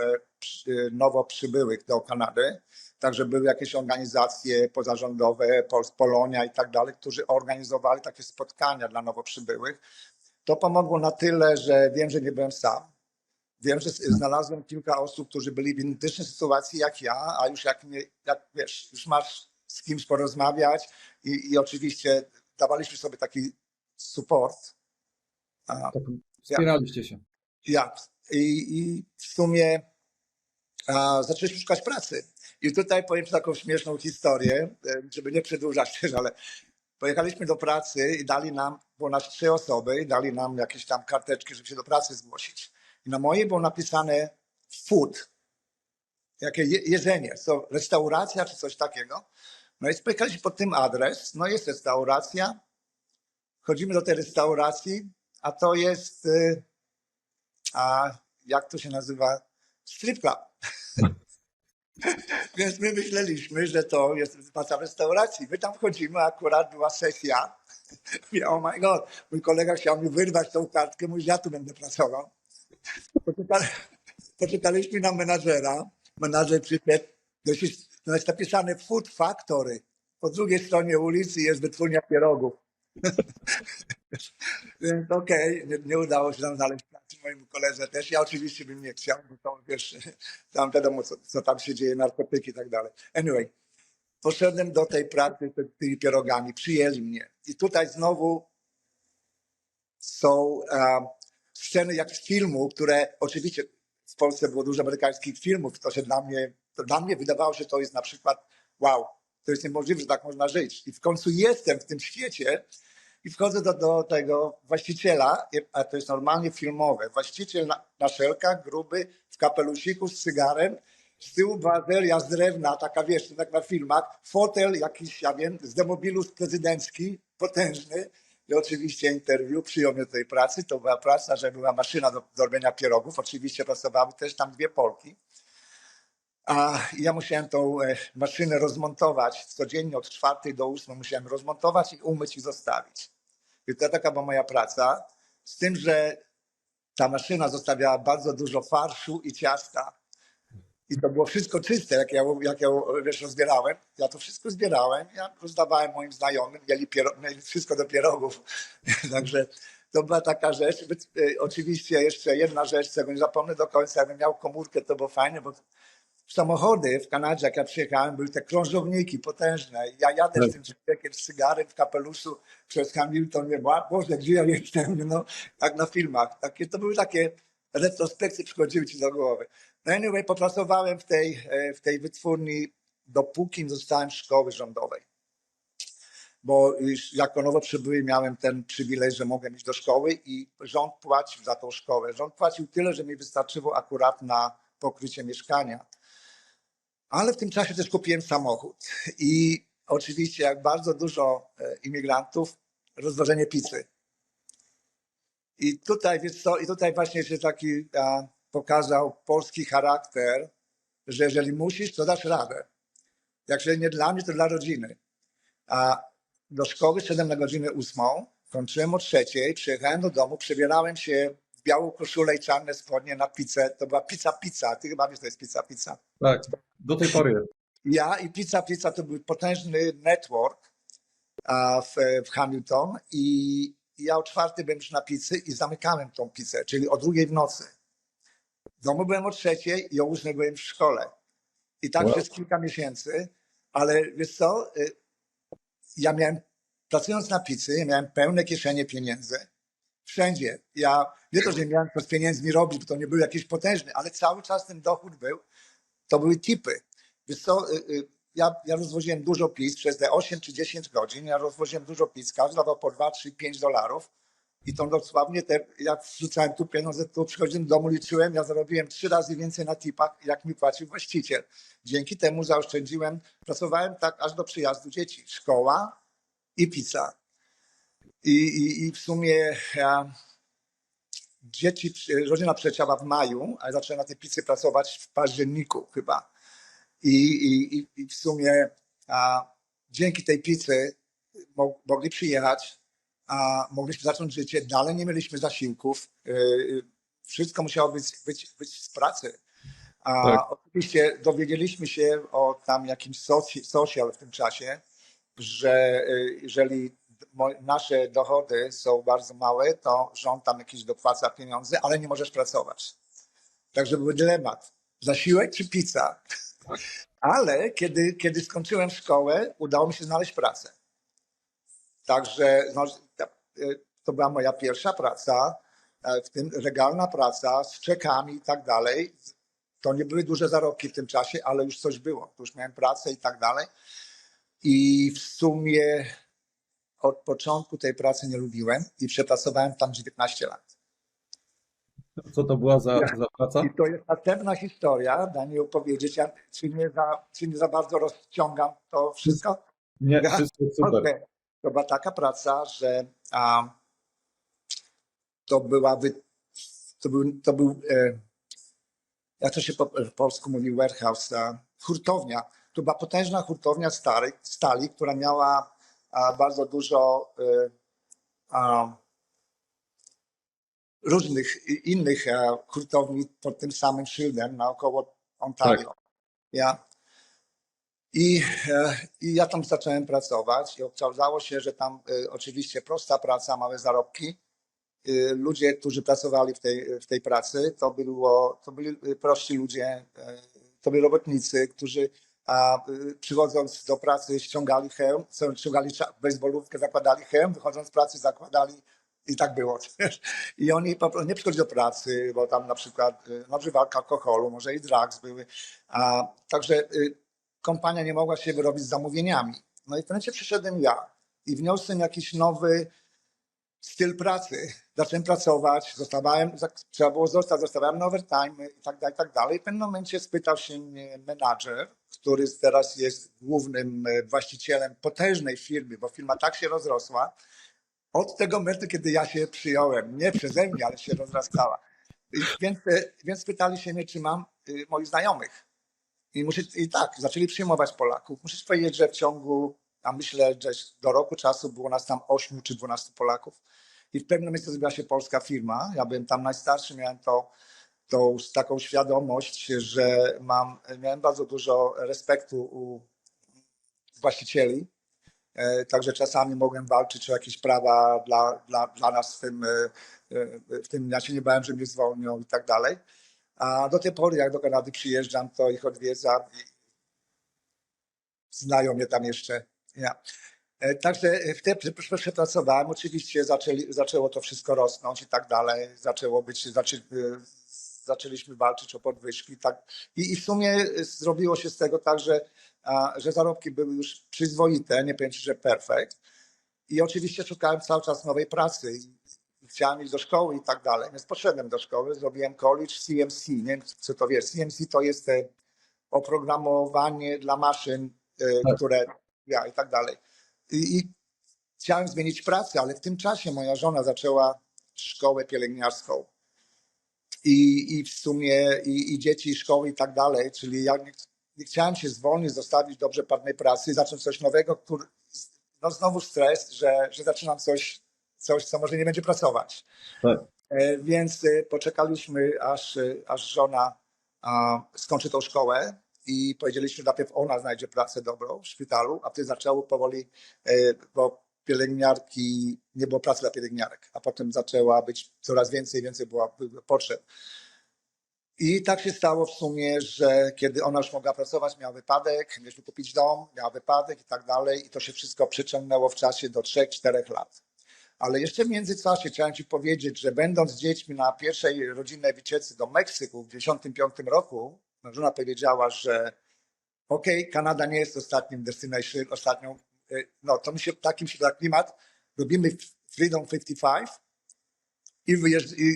nowo przybyłych do Kanady, także były jakieś organizacje pozarządowe, Polonia i tak dalej, którzy organizowali takie spotkania dla nowo przybyłych. To pomogło na tyle, że wiem, że nie byłem sam. Wiem, że znalazłem kilka osób, którzy byli w identycznej sytuacji jak ja, a już jak wiesz, już masz z kimś porozmawiać i oczywiście dawaliśmy sobie taki support. Tak, wspieraliście się. I w sumie zaczęliśmy szukać pracy. I tutaj powiem taką śmieszną historię, żeby nie przedłużać też, ale pojechaliśmy do pracy i dali nam, było nas 3 osoby, i dali nam jakieś tam karteczki, żeby się do pracy zgłosić. I na mojej było napisane food, jakie jedzenie, to restauracja czy coś takiego. No i spojechaliśmy pod tym adres, no jest restauracja, chodzimy do tej restauracji, a to jest a jak to się nazywa? Strip club. Więc my myśleliśmy, że to jest praca w restauracji. My tam wchodzimy, akurat była sesja. Mówię, oh my god, mój kolega chciał mi wyrwać tą kartkę, mówi, że ja tu będę pracował. Poczekaliśmy na menadżera. Menadżer przyszedł, to jest napisane Food Factory. Po drugiej stronie ulicy jest wytwórnia pierogów. Więc okej, nie udało się nam znaleźć pracy mojemu koledze też. Ja oczywiście bym nie chciał, bo to wiesz, tam wiadomo, co tam się dzieje, narkotyki i tak dalej. Anyway, poszedłem do tej pracy z tymi pierogami, przyjęli mnie. I tutaj znowu są sceny jak z filmu, które oczywiście w Polsce było dużo amerykańskich filmów, to dla mnie wydawało się, że to jest na przykład wow, to jest niemożliwe, że tak można żyć. I w końcu jestem w tym świecie i wchodzę do tego właściciela, a to jest normalnie filmowe. Właściciel na szelkach, gruby, w kapelusiku z cygarem, z tyłu bateria z drewna, taka wiesz, tak na filmach, fotel jakiś, ja wiem, z demobilus prezydencki, potężny. I oczywiście interwiu, przyjął mnie do tej pracy. To była praca, że była maszyna do robienia pierogów. Oczywiście pracowały też tam 2 Polki. A ja musiałem tą maszynę rozmontować. Codziennie od 4 do 8 musiałem rozmontować i umyć i zostawić. I to taka była moja praca. Z tym, że ta maszyna zostawiała bardzo dużo farszu i ciasta. I to było wszystko czyste, jak ja wiesz, rozbierałem. Ja to wszystko zbierałem, ja rozdawałem moim znajomym, mieli wszystko do pierogów. Także to była taka rzecz. Oczywiście jeszcze jedna rzecz, czego nie zapomnę do końca, jakbym miał komórkę, to było fajne, bo samochody w Kanadzie, jak ja przyjechałem, były te krążowniki potężne. Ja jadę z tym człowiekiem z cygarem w kapeluszu przez Hamilton, nie Boże, gdzie ja jestem, no, jak na filmach. To były takie retrospekcje, przychodziły ci do głowy. No anyway, popracowałem w tej wytwórni, dopóki nie zostałem szkoły rządowej. Bo już jako nowo przybyły miałem ten przywilej, że mogłem iść do szkoły i rząd płacił za tą szkołę. Rząd płacił tyle, że mi wystarczyło akurat na pokrycie mieszkania. Ale w tym czasie też kupiłem samochód i oczywiście jak bardzo dużo imigrantów, rozwożenie pizzy. I tutaj, wiesz co, i tutaj właśnie się taki pokazał polski charakter, że jeżeli musisz, to dasz radę. Jak nie dla mnie, to dla rodziny. A do szkoły szedłem na godzinę 8, kończyłem o 3, przyjechałem do domu, przebierałem się w białą koszulę i czarne spodnie na pizzę. To była pizza. Ty chyba wiesz, to jest pizza. Tak, do tej pory jest. Ja i pizza to był potężny network w Hamilton i ja o 4 byłem już na pizzy i zamykałem tą pizzę, czyli o 2 w nocy. W domu byłem o 3 i o 8 byłem w szkole. I tak przez kilka miesięcy, ale wiesz co, ja miałem, pracując na pizzy, miałem pełne kieszenie pieniędzy. Wszędzie. Ja nie to, że nie miałem co z pieniędzmi robić, bo to nie był jakiś potężny, ale cały czas ten dochód był, to były tipy. Wiesz co, ja rozwoziłem dużo pizz przez te 8 czy 10 godzin, ja rozwoziłem dużo pizz, każdy dawał po 2, 3, 5 dolarów i to dosłownie, jak wrzucałem tu pieniądze, tu przychodziłem do domu, liczyłem, ja zarobiłem 3 razy więcej na tipach, jak mi płacił właściciel. Dzięki temu zaoszczędziłem, pracowałem tak aż do przyjazdu dzieci. Szkoła i pizza. I w sumie rodzina przyleciała w maju, a ja zacząłem na tej pizzy pracować w październiku chyba. I w sumie dzięki tej pizzy mogli przyjechać, mogliśmy zacząć życie, dalej nie mieliśmy zasiłków, wszystko musiało być z pracy. Tak. Oczywiście dowiedzieliśmy się o tam jakimś social w tym czasie, że jeżeli nasze dochody są bardzo małe, to rząd tam jakieś dopłaca pieniądze, ale nie możesz pracować. Także był dylemat, zasiłek czy pizza. Ale kiedy skończyłem szkołę, udało mi się znaleźć pracę. Także no, to była moja pierwsza praca, w tym legalna praca z czekami i tak dalej. To nie były duże zarobki w tym czasie, ale już coś było. Już miałem pracę i tak dalej. I w sumie od początku tej pracy nie lubiłem i przepracowałem tam 19 lat. Co to była za praca? I to jest następna historia, Daniel, powiedzieć, czy nie za bardzo rozciągam to wszystko? Nie, wszystko super. Okay. To była taka praca, że to był jak to się po polsku mówi, warehouse, hurtownia. To była potężna hurtownia stali, która miała bardzo dużo różnych innych hurtowni pod tym samym szyldem naokoło Ontario. I ja tam zacząłem pracować i okazało się, że tam oczywiście prosta praca, małe zarobki. Ludzie, którzy pracowali w tej pracy, to byli prości ludzie, to byli robotnicy, którzy przychodząc do pracy ściągali hełm, ściągali bejsbolówkę, zakładali hełm, wychodząc z pracy zakładali i tak było. I oni po prostu nie przychodzili do pracy, bo tam na przykład nażywali alkoholu, może i drugs były. Także kompania nie mogła się wyrobić z zamówieniami. No i w pewnym momencie przyszedłem ja i wniosłem jakiś nowy styl pracy. Zacząłem pracować, trzeba było zostać, zostawałem na overtime i tak dalej. W pewnym momencie spytał się mnie menadżer, który teraz jest głównym właścicielem potężnej firmy, bo firma tak się rozrosła, od tego momentu, kiedy ja się przyjąłem, nie przeze mnie, ale się rozrastała. Więc pytali się mnie, czy mam moich znajomych. I tak, zaczęli przyjmować Polaków. Muszę powiedzieć, że w ciągu, myślę, że do roku czasu było nas tam 8 czy 12 Polaków. I w pewnym momencie zrobiła się polska firma. Ja byłem tam najstarszy, miałem tą taką świadomość, że miałem bardzo dużo respektu u właścicieli. Także czasami mogłem walczyć o jakieś prawa dla nas w tym. Ja się nie bałem, że mnie zwolnią i tak dalej. A do tej pory, jak do Kanady przyjeżdżam, to ich odwiedzam i znają mnie tam jeszcze. Ja. Także wtedy przepracowałem, oczywiście zaczęło to wszystko rosnąć i tak dalej, zaczęliśmy walczyć o podwyżki. Tak. I w sumie zrobiło się z tego tak, że zarobki były już przyzwoite, nie powiem ci, że perfekt. I oczywiście szukałem cały czas nowej pracy i chciałem iść do szkoły i tak dalej, więc poszedłem do szkoły, zrobiłem college CMC, nie wiem co to wiesz, CMC to jest oprogramowanie dla maszyn, które i tak dalej. I chciałem zmienić pracę, ale w tym czasie moja żona zaczęła szkołę pielęgniarską i w sumie i dzieci, i szkoły i tak dalej, czyli ja nie chciałem się zwolnić, zostawić dobrze płatnej pracy, zacząć coś nowego, no znowu stres, że zaczynam coś, co może nie będzie pracować. Tak. Więc poczekaliśmy, aż żona skończy tą szkołę i powiedzieliśmy, że najpierw ona znajdzie pracę dobrą w szpitalu, a wtedy zaczęło powoli, bo pielęgniarki, nie było pracy dla pielęgniarek, a potem zaczęła być coraz więcej było potrzeb. I tak się stało w sumie, że kiedy ona już mogła pracować, miała wypadek, mieliśmy kupić dom, miała wypadek i tak dalej i to się wszystko przyciągnęło w czasie do 3-4 lat. Ale jeszcze w międzyczasie chciałem ci powiedzieć, że będąc z dziećmi na pierwszej rodzinnej wycieczce do Meksyku w 1995 roku, żona powiedziała, że Kanada nie jest ostatnim destination, no to mi się takim się da klimat, robimy Freedom 55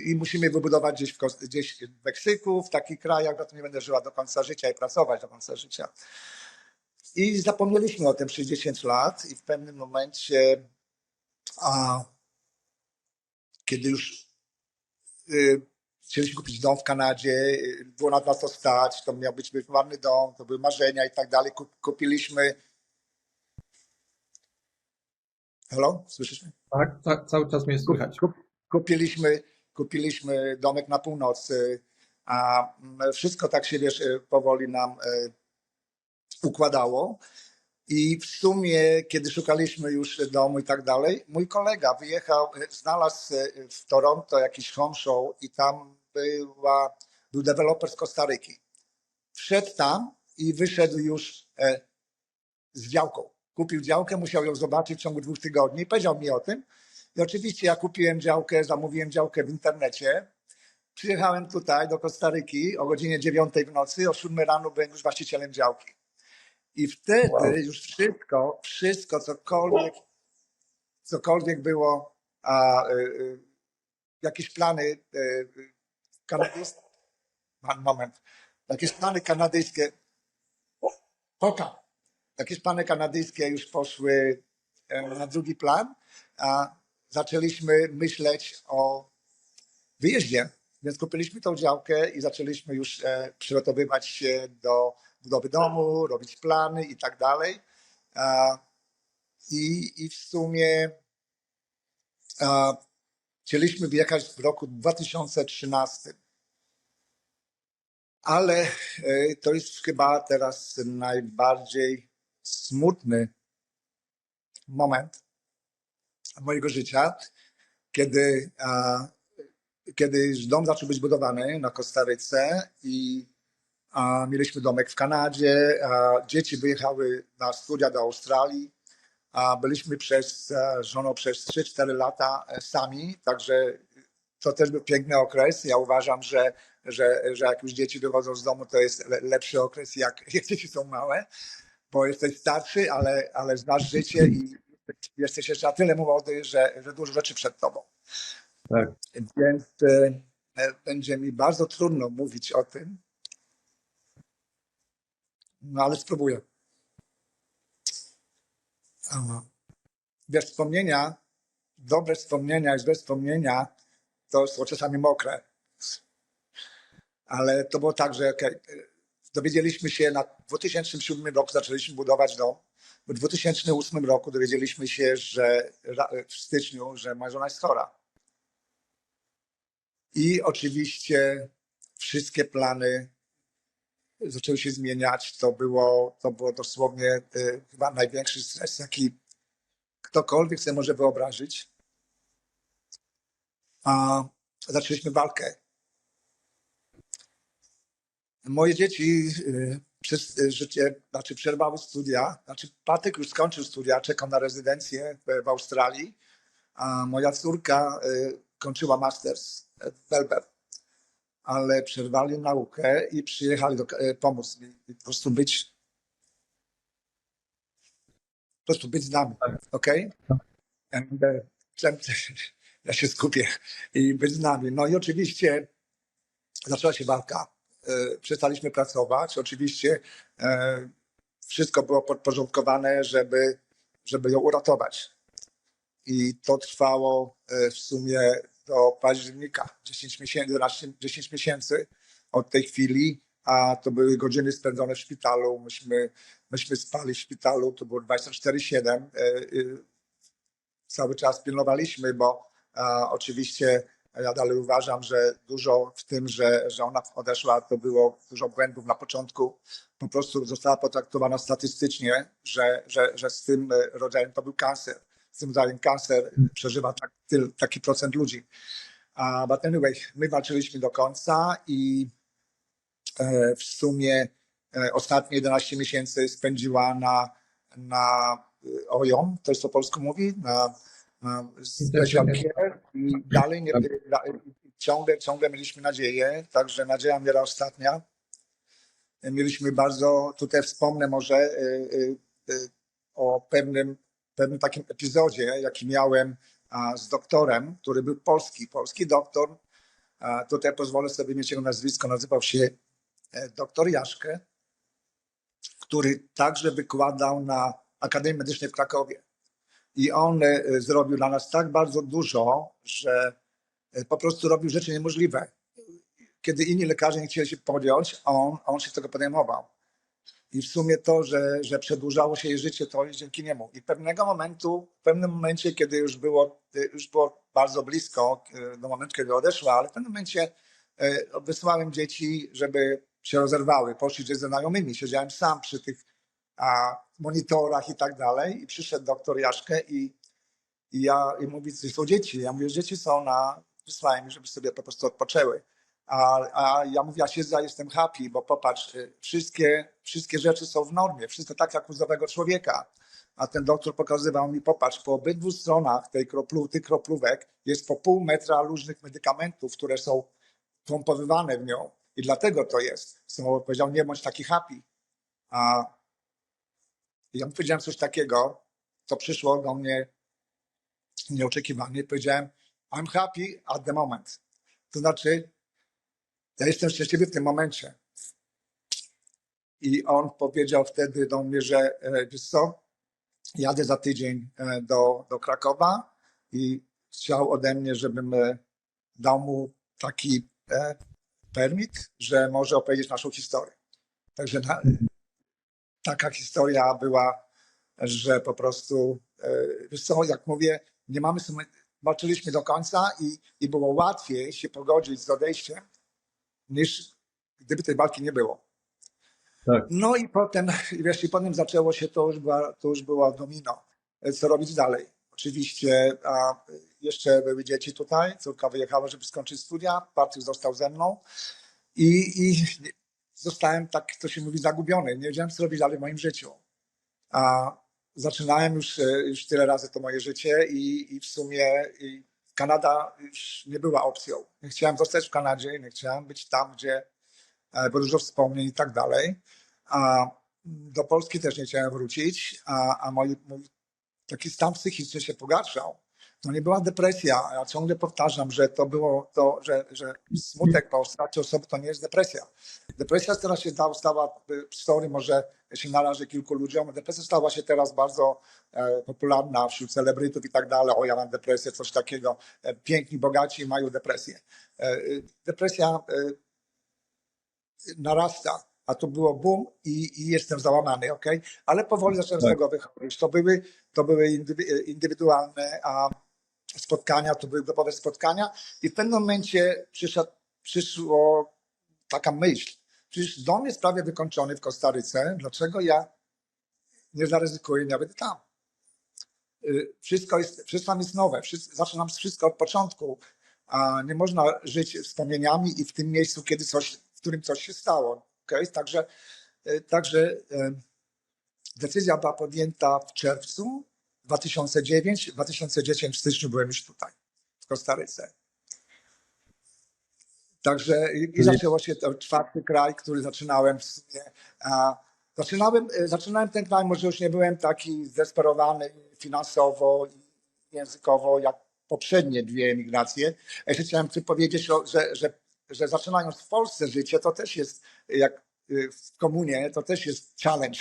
i musimy wybudować gdzieś w Meksyku, w takich krajach, no to nie będę żyła do końca życia i pracować do końca życia. I zapomnieliśmy o tym 60 lat i w pewnym momencie kiedy już chcieliśmy kupić dom w Kanadzie, było na to stać, to miał być wymarny dom, to były marzenia i tak dalej. Kupiliśmy. Halo, słyszysz mnie? Tak, cały czas mnie słychać. Kupiliśmy domek na północy, a wszystko tak się, powoli nam układało. I w sumie, kiedy szukaliśmy już domu i tak dalej, mój kolega wyjechał, znalazł w Toronto jakiś home show i tam był deweloper z Kostaryki. Wszedł tam i wyszedł już z działką. Kupił działkę, musiał ją zobaczyć w ciągu 2 tygodni. Powiedział mi o tym. I oczywiście ja kupiłem działkę, zamówiłem działkę w internecie. Przyjechałem tutaj do Kostaryki o godzinie 9 w nocy, o 7 rano byłem już właścicielem działki. I wtedy już wszystko, cokolwiek było, jakieś plany kanadyjskie, jakieś plany kanadyjskie, jakieś plany kanadyjskie już poszły na drugi plan, a zaczęliśmy myśleć o wyjeździe. Więc kupiliśmy tą działkę i zaczęliśmy już przygotowywać się do budowy domu, robić plany i tak dalej. I w sumie chcieliśmy wyjechać w roku 2013. Ale to jest chyba teraz najbardziej smutny moment mojego życia, kiedy, kiedy już dom zaczął być budowany na Kostaryce i mieliśmy domek w Kanadzie, dzieci wyjechały na studia do Australii, byliśmy z żoną przez 3-4 lata sami, także to też był piękny okres. Ja uważam, że jak już dzieci wychodzą z domu, to jest lepszy okres, jak dzieci są małe, bo jesteś starszy, ale znasz życie i jesteś jeszcze na tyle młody, że dużo rzeczy przed tobą. Tak. Więc będzie mi bardzo trudno mówić o tym, no ale spróbuję. Wiesz, wspomnienia, dobre wspomnienia i złe wspomnienia to są czasami mokre. Ale to było tak, że dowiedzieliśmy się w 2007 roku, zaczęliśmy budować dom. W 2008 roku dowiedzieliśmy się, że w styczniu, że moja żona jest chora. I oczywiście wszystkie plany zaczęły się zmieniać. To było dosłownie chyba największy stres, jaki ktokolwiek sobie może wyobrazić. Zaczęliśmy walkę. Moje dzieci przez życie, przerwały studia. Patryk już skończył studia, czekał na rezydencję w Australii, a moja córka kończyła masters w Melbourne. Ale przerwali naukę i przyjechali pomóc mi po prostu być z nami, okej? Ja się skupię i być z nami. No i oczywiście zaczęła się walka. Przestaliśmy pracować. Oczywiście wszystko było podporządkowane, żeby ją uratować. I to trwało w sumie do października, 10 miesięcy od tej chwili, a to były godziny spędzone w szpitalu. Myśmy spali w szpitalu, to było 24/7. Cały czas pilnowaliśmy, bo oczywiście ja dalej uważam, że dużo w tym, że ona odeszła, to było dużo błędów na początku. Po prostu została potraktowana statystycznie, że z tym rodzajem to był kancer. Z tym rodzajem kancer przeżywa taki procent ludzi. But anyway, my walczyliśmy do końca i w sumie ostatnie 11 miesięcy spędziła na OJOM, to jest po polsku mówi, na special care i dalej ciągle mieliśmy nadzieję, także nadzieja umiera ostatnia. Mieliśmy tutaj wspomnę może o pewnym takim epizodzie, jaki miałem z doktorem, który był polski doktor. Tutaj pozwolę sobie mieć jego nazwisko, nazywał się doktor Jaszkę, który także wykładał na Akademii Medycznej w Krakowie. I on zrobił dla nas tak bardzo dużo, że po prostu robił rzeczy niemożliwe. Kiedy inni lekarze nie chcieli się podjąć, on się tego podejmował. I w sumie to, że przedłużało się jej życie, to jest dzięki niemu. I w pewnym momencie, kiedy już było bardzo blisko do momentu, kiedy odeszła, ale w pewnym momencie wysłałem dzieci, żeby się rozerwały, poszli ze znajomymi. Siedziałem sam przy tych monitorach i tak dalej. I przyszedł doktor Jaszkę i mówi, że są dzieci. Ja mówię, że dzieci są wysłałem mi, żeby sobie po prostu odpoczęły. A ja mówię, ja jestem happy, bo popatrz, wszystkie rzeczy są w normie, wszystko tak jak u zdrowego człowieka. A ten doktor pokazywał mi, popatrz, po obydwu stronach tych kroplówek jest po pół metra różnych medykamentów, które są pompowywane w nią. I dlatego to jest. Powiedział, nie bądź taki happy. A ja mu powiedziałem coś takiego, co przyszło do mnie nieoczekiwanie. Powiedziałem, I'm happy at the moment. To znaczy, ja jestem szczęśliwy w tym momencie. I on powiedział wtedy do mnie, że wiesz co, jadę za tydzień do Krakowa i chciał ode mnie, żebym dał mu taki permit, że może opowiedzieć naszą historię. Także taka historia była, że po prostu, wiesz co, jak mówię, nie mamy walczyliśmy do końca i było łatwiej się pogodzić z odejściem, niż gdyby tej walki nie było. Tak. No i potem, wiesz, potem zaczęło się, to już było domino. Co robić dalej? Oczywiście jeszcze były dzieci tutaj, córka wyjechała, żeby skończyć studia, Patryk został ze mną i zostałem, tak to się mówi, zagubiony. Nie wiedziałem, co robić dalej w moim życiu. Zaczynałem już tyle razy to moje życie i w sumie Kanada już nie była opcją. Nie chciałem zostać w Kanadzie, nie chciałem być tam, gdzie było dużo wspomnień i tak dalej. Do Polski też nie chciałem wrócić, a mój taki stan psychiczny się pogarszał. To nie była depresja. Ja ciągle powtarzam, że to było to, że smutek po stracie osoby to nie jest depresja. Depresja teraz się stała, sorry, może się narażę kilku ludziom, depresja stała się teraz bardzo popularna wśród celebrytów i tak dalej. O, ja mam depresję, coś takiego. Piękni, bogaci mają depresję. Depresja narasta, a to było boom i jestem załamany, ok? Ale powoli zacząłem z tego wychodzić. To były indywidualne spotkania, to były grupowe spotkania i w pewnym momencie przyszła taka myśl, przecież dom jest prawie wykończony w Kostaryce, dlaczego ja nie zaryzykuję nawet tam? Wszystko tam jest nowe, zaczynam wszystko od początku, a nie można żyć wspomnieniami i w tym miejscu, w którym coś się stało. Okay? Także decyzja była podjęta w czerwcu 2009, 2010 w styczniu byłem już tutaj, w Kostaryce. Także i zaczęło się to czwarty kraj, który zaczynałem w sumie. Zaczynałem ten kraj, może już nie byłem taki zdesperowany finansowo i językowo jak poprzednie dwie emigracje. Jeszcze chciałem powiedzieć, że zaczynając w Polsce życie, to też jest jak w komunie, to też jest challenge.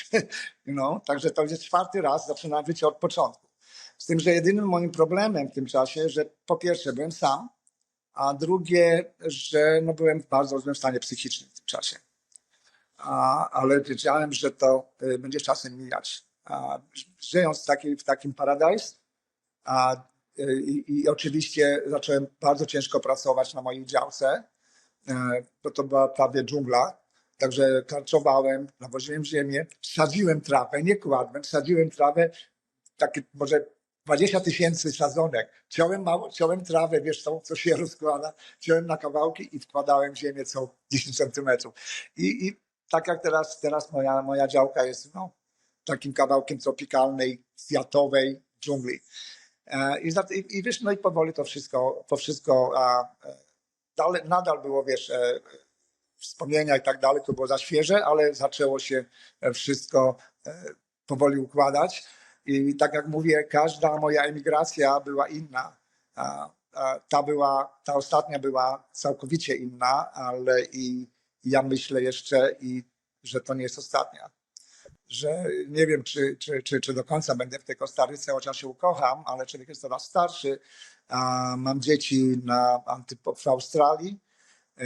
Także to jest czwarty raz, zaczynałem życie od początku. Z tym, że jedynym moim problemem w tym czasie, że po pierwsze byłem sam, a drugie, że byłem w bardzo złym stanie psychicznym w tym czasie. Ale wiedziałem, że to będzie czasem mijać. Żyjąc w takim paradise i oczywiście zacząłem bardzo ciężko pracować na mojej działce, bo to była prawie dżungla. Także karczowałem, nawoziłem ziemię, sadziłem trawę, nie kładłem, sadziłem trawę, takie może 20 000 sadzonek. Ciąłem trawę, wiesz co się rozkłada, ciąłem na kawałki i wkładałem ziemię co 10 centymetrów. I tak jak teraz moja działka jest takim kawałkiem tropikalnej, kwiatowej dżungli. I wiesz, i powoli to wszystko nadal było, wiesz, wspomnienia i tak dalej, to było za świeże, ale zaczęło się wszystko powoli układać. I tak jak mówię, każda moja emigracja była inna. Ta ostatnia była całkowicie inna, ale ja myślę jeszcze, że to nie jest ostatnia. Że nie wiem, czy do końca będę w tej Kostaryce, chociaż się ukocham, ale człowiek jest coraz starszy. Mam dzieci w Australii,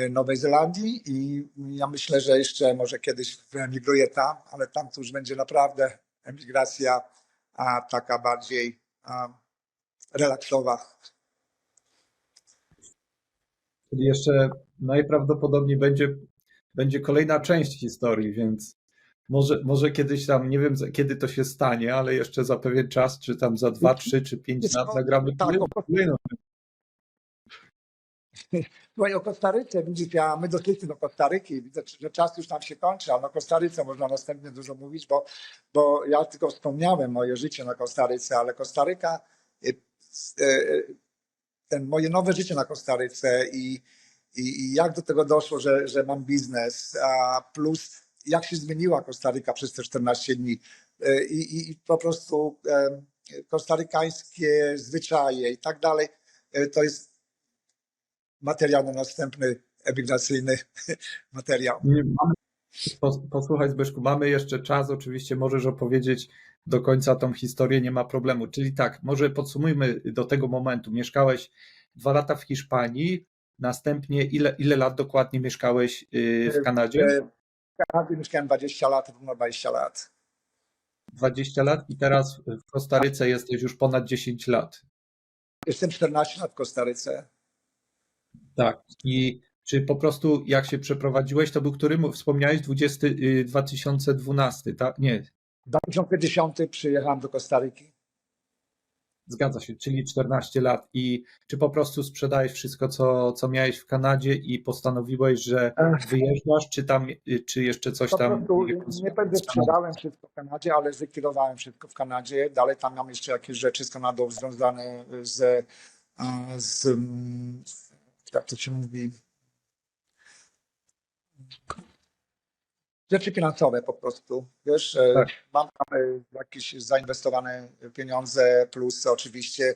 Nowej Zelandii i ja myślę, że jeszcze może kiedyś wyemigruję tam, ale tam to już będzie naprawdę emigracja taka bardziej relaksowa. Czyli jeszcze najprawdopodobniej będzie kolejna część historii, więc może kiedyś tam, nie wiem kiedy to się stanie, ale jeszcze za pewien czas, czy tam za 2, 3 czy 5 lat nagramy kolejną. Słuchaj, o Kostaryce, widzisz, my doszliśmy do Kostaryki, widzę, że czas już nam się kończy, ale o Kostaryce można następnie dużo mówić, bo ja tylko wspomniałem moje życie na Kostaryce, ale Kostaryka, moje nowe życie na Kostaryce i jak do tego doszło, że mam biznes, plus jak się zmieniła Kostaryka przez te 14 dni i po prostu kostarykańskie zwyczaje i tak dalej, to jest materiał na następny emigracyjny materiał. Posłuchaj, Zbyszku, mamy jeszcze czas, oczywiście możesz opowiedzieć do końca tą historię, nie ma problemu. Czyli tak, może podsumujmy do tego momentu. Mieszkałeś 2 lata w Hiszpanii, Następnie ile lat dokładnie mieszkałeś w Kanadzie? W Kanadzie mieszkałem 20 lat, równo 20 lat. 20 lat i teraz w Kostaryce jesteś już ponad 10 lat. Jestem 14 lat w Kostaryce. Tak. I czy po prostu jak się przeprowadziłeś, to był który? Wspomniałeś 2012, tak? Nie, W 2010 przyjechałem do Kostaryki. zgadza się, czyli 14 lat. I czy po prostu sprzedałeś wszystko, co miałeś w Kanadzie i postanowiłeś, że wyjeżdżasz, czy jeszcze coś Po tam prostu jakąś nie powiem, że z Kanady? sprzedałem wszystko w Kanadzie, ale zlikwidowałem wszystko w Kanadzie. Dalej tam mam jeszcze jakieś rzeczy z Kanadą związane z jak to się mówi, rzeczy finansowe po prostu. Wiesz, Tak, mam tam jakieś zainwestowane pieniądze, plus oczywiście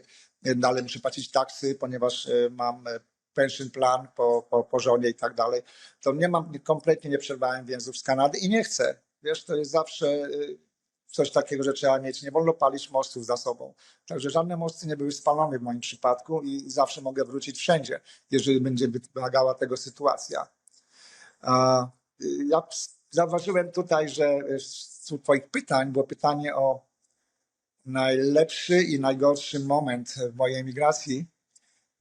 dalej muszę płacić taksy, ponieważ mam pension plan po żonie i tak dalej. To kompletnie nie przerwałem więzów z Kanady i nie chcę. Wiesz, to jest zawsze coś takiego, że trzeba mieć. Nie wolno palić mostów za sobą. Także żadne mosty nie były spalone w moim przypadku i zawsze mogę wrócić wszędzie, jeżeli będzie wymagała tego sytuacja. Ja zauważyłem tutaj, że z Twoich pytań było pytanie o najlepszy i najgorszy moment w mojej emigracji.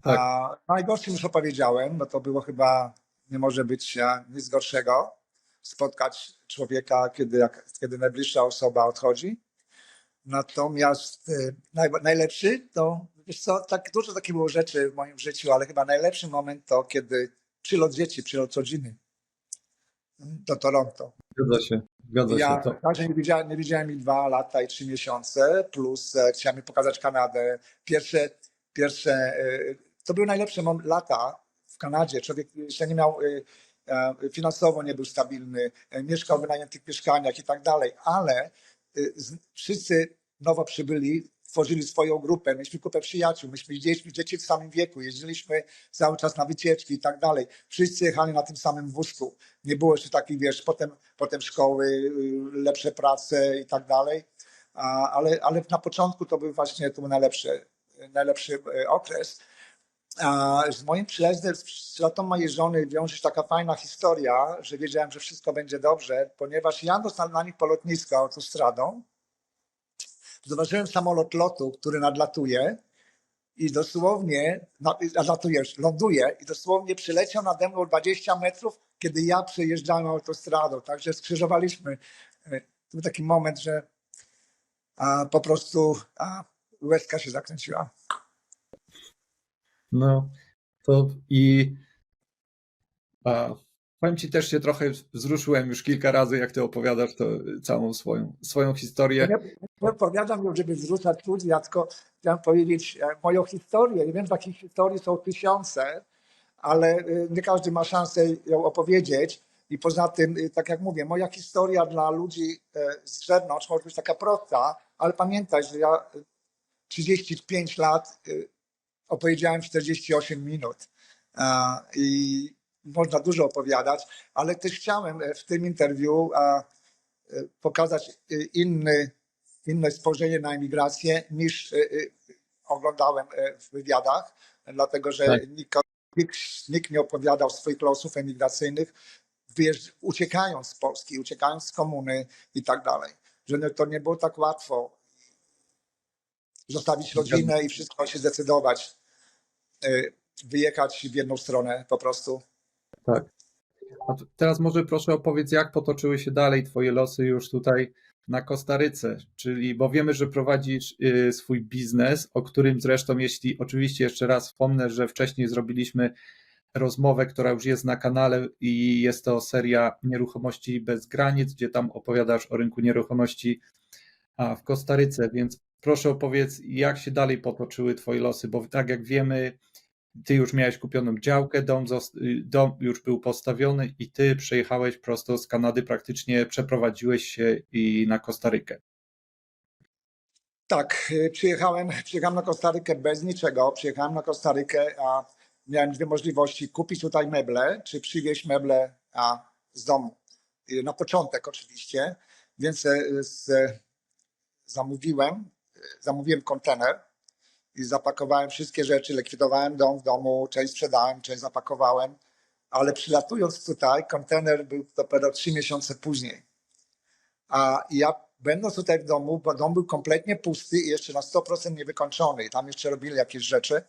tak, Najgorszym już opowiedziałem, bo to było chyba, nie może być nic gorszego, spotkać człowieka, kiedy najbliższa osoba odchodzi. Natomiast najlepszy to, wiesz co, tak dużo takich było rzeczy w moim życiu, ale chyba najlepszy moment to, kiedy przylot dzieci, przylot rodziny do Toronto. zgadza się. To, Także nie widziałem ich 2 lata i 3 miesiące, plus chciałem mi pokazać Kanadę. To były najlepsze lata w Kanadzie. Człowiek jeszcze nie miał, finansowo nie był stabilny, mieszkał w wynajętych mieszkaniach i tak dalej, ale wszyscy nowo przybyli, tworzyli swoją grupę, mieliśmy kupę przyjaciół, myśmy dzieci w samym wieku, jeździliśmy cały czas na wycieczki i tak dalej. Wszyscy jechali na tym samym wózku. Nie było jeszcze takich, wiesz, potem szkoły, lepsze prace i tak dalej, ale na początku to był najlepszy okres. Z moim przyjazdem, z latą mojej żony wiąże się taka fajna historia, że wiedziałem, że wszystko będzie dobrze, ponieważ jadąc na nich po lotnisku autostradą, zobaczyłem samolot lotu, który nadlatuje i dosłownie, ląduje i dosłownie przyleciał nade mną 20 metrów, kiedy ja przejeżdżałem autostradą, także skrzyżowaliśmy. To był taki moment, że po prostu łezka się zakręciła. no, to i powiem ci, też się trochę wzruszyłem już kilka razy, jak ty opowiadasz to całą swoją historię. Nie opowiadam już, żeby wzruszać ludzi, ja tylko chciałem powiedzieć moją historię. Nie wiem, takich historii są tysiące, ale nie każdy ma szansę ją opowiedzieć. I poza tym, tak jak mówię, moja historia dla ludzi z zewnątrz może być taka prosta, ale pamiętaj, że ja 35 lat opowiedziałem 48 minut i można dużo opowiadać, ale też chciałem w tym interwiu pokazać inne spojrzenie na emigrację niż oglądałem w wywiadach, dlatego że Tak. nikt nie opowiadał swoich losów emigracyjnych, uciekając z Polski, uciekając z komuny i tak dalej. Że to nie było tak łatwo zostawić rodzinę i wszystko się zdecydować, wyjechać w jedną stronę po prostu. Tak. A teraz może proszę opowiedz, jak potoczyły się dalej twoje losy już tutaj na Kostaryce, czyli, bo wiemy, że prowadzisz swój biznes, o którym zresztą, jeśli oczywiście jeszcze raz wspomnę, że wcześniej zrobiliśmy rozmowę, która już jest na kanale i jest to seria Nieruchomości bez granic, gdzie tam opowiadasz o rynku nieruchomości w Kostaryce, więc proszę opowiedz, jak się dalej potoczyły twoje losy, bo tak jak wiemy, ty już miałeś kupioną działkę, dom już był postawiony i ty przyjechałeś prosto z Kanady, praktycznie przeprowadziłeś się i na Kostarykę. Tak, przyjechałem na Kostarykę bez niczego. Przyjechałem na Kostarykę, a miałem dwie możliwości: kupić tutaj meble, czy przywieźć meble z domu. Na początek oczywiście, więc zamówiłem kontener i zapakowałem wszystkie rzeczy, likwidowałem dom w domu, część sprzedałem, część zapakowałem, ale przylatując tutaj, kontener był dopiero 3 miesiące później. A ja będąc tutaj w domu, bo dom był kompletnie pusty i jeszcze na 100% niewykończony i tam jeszcze robili jakieś rzeczy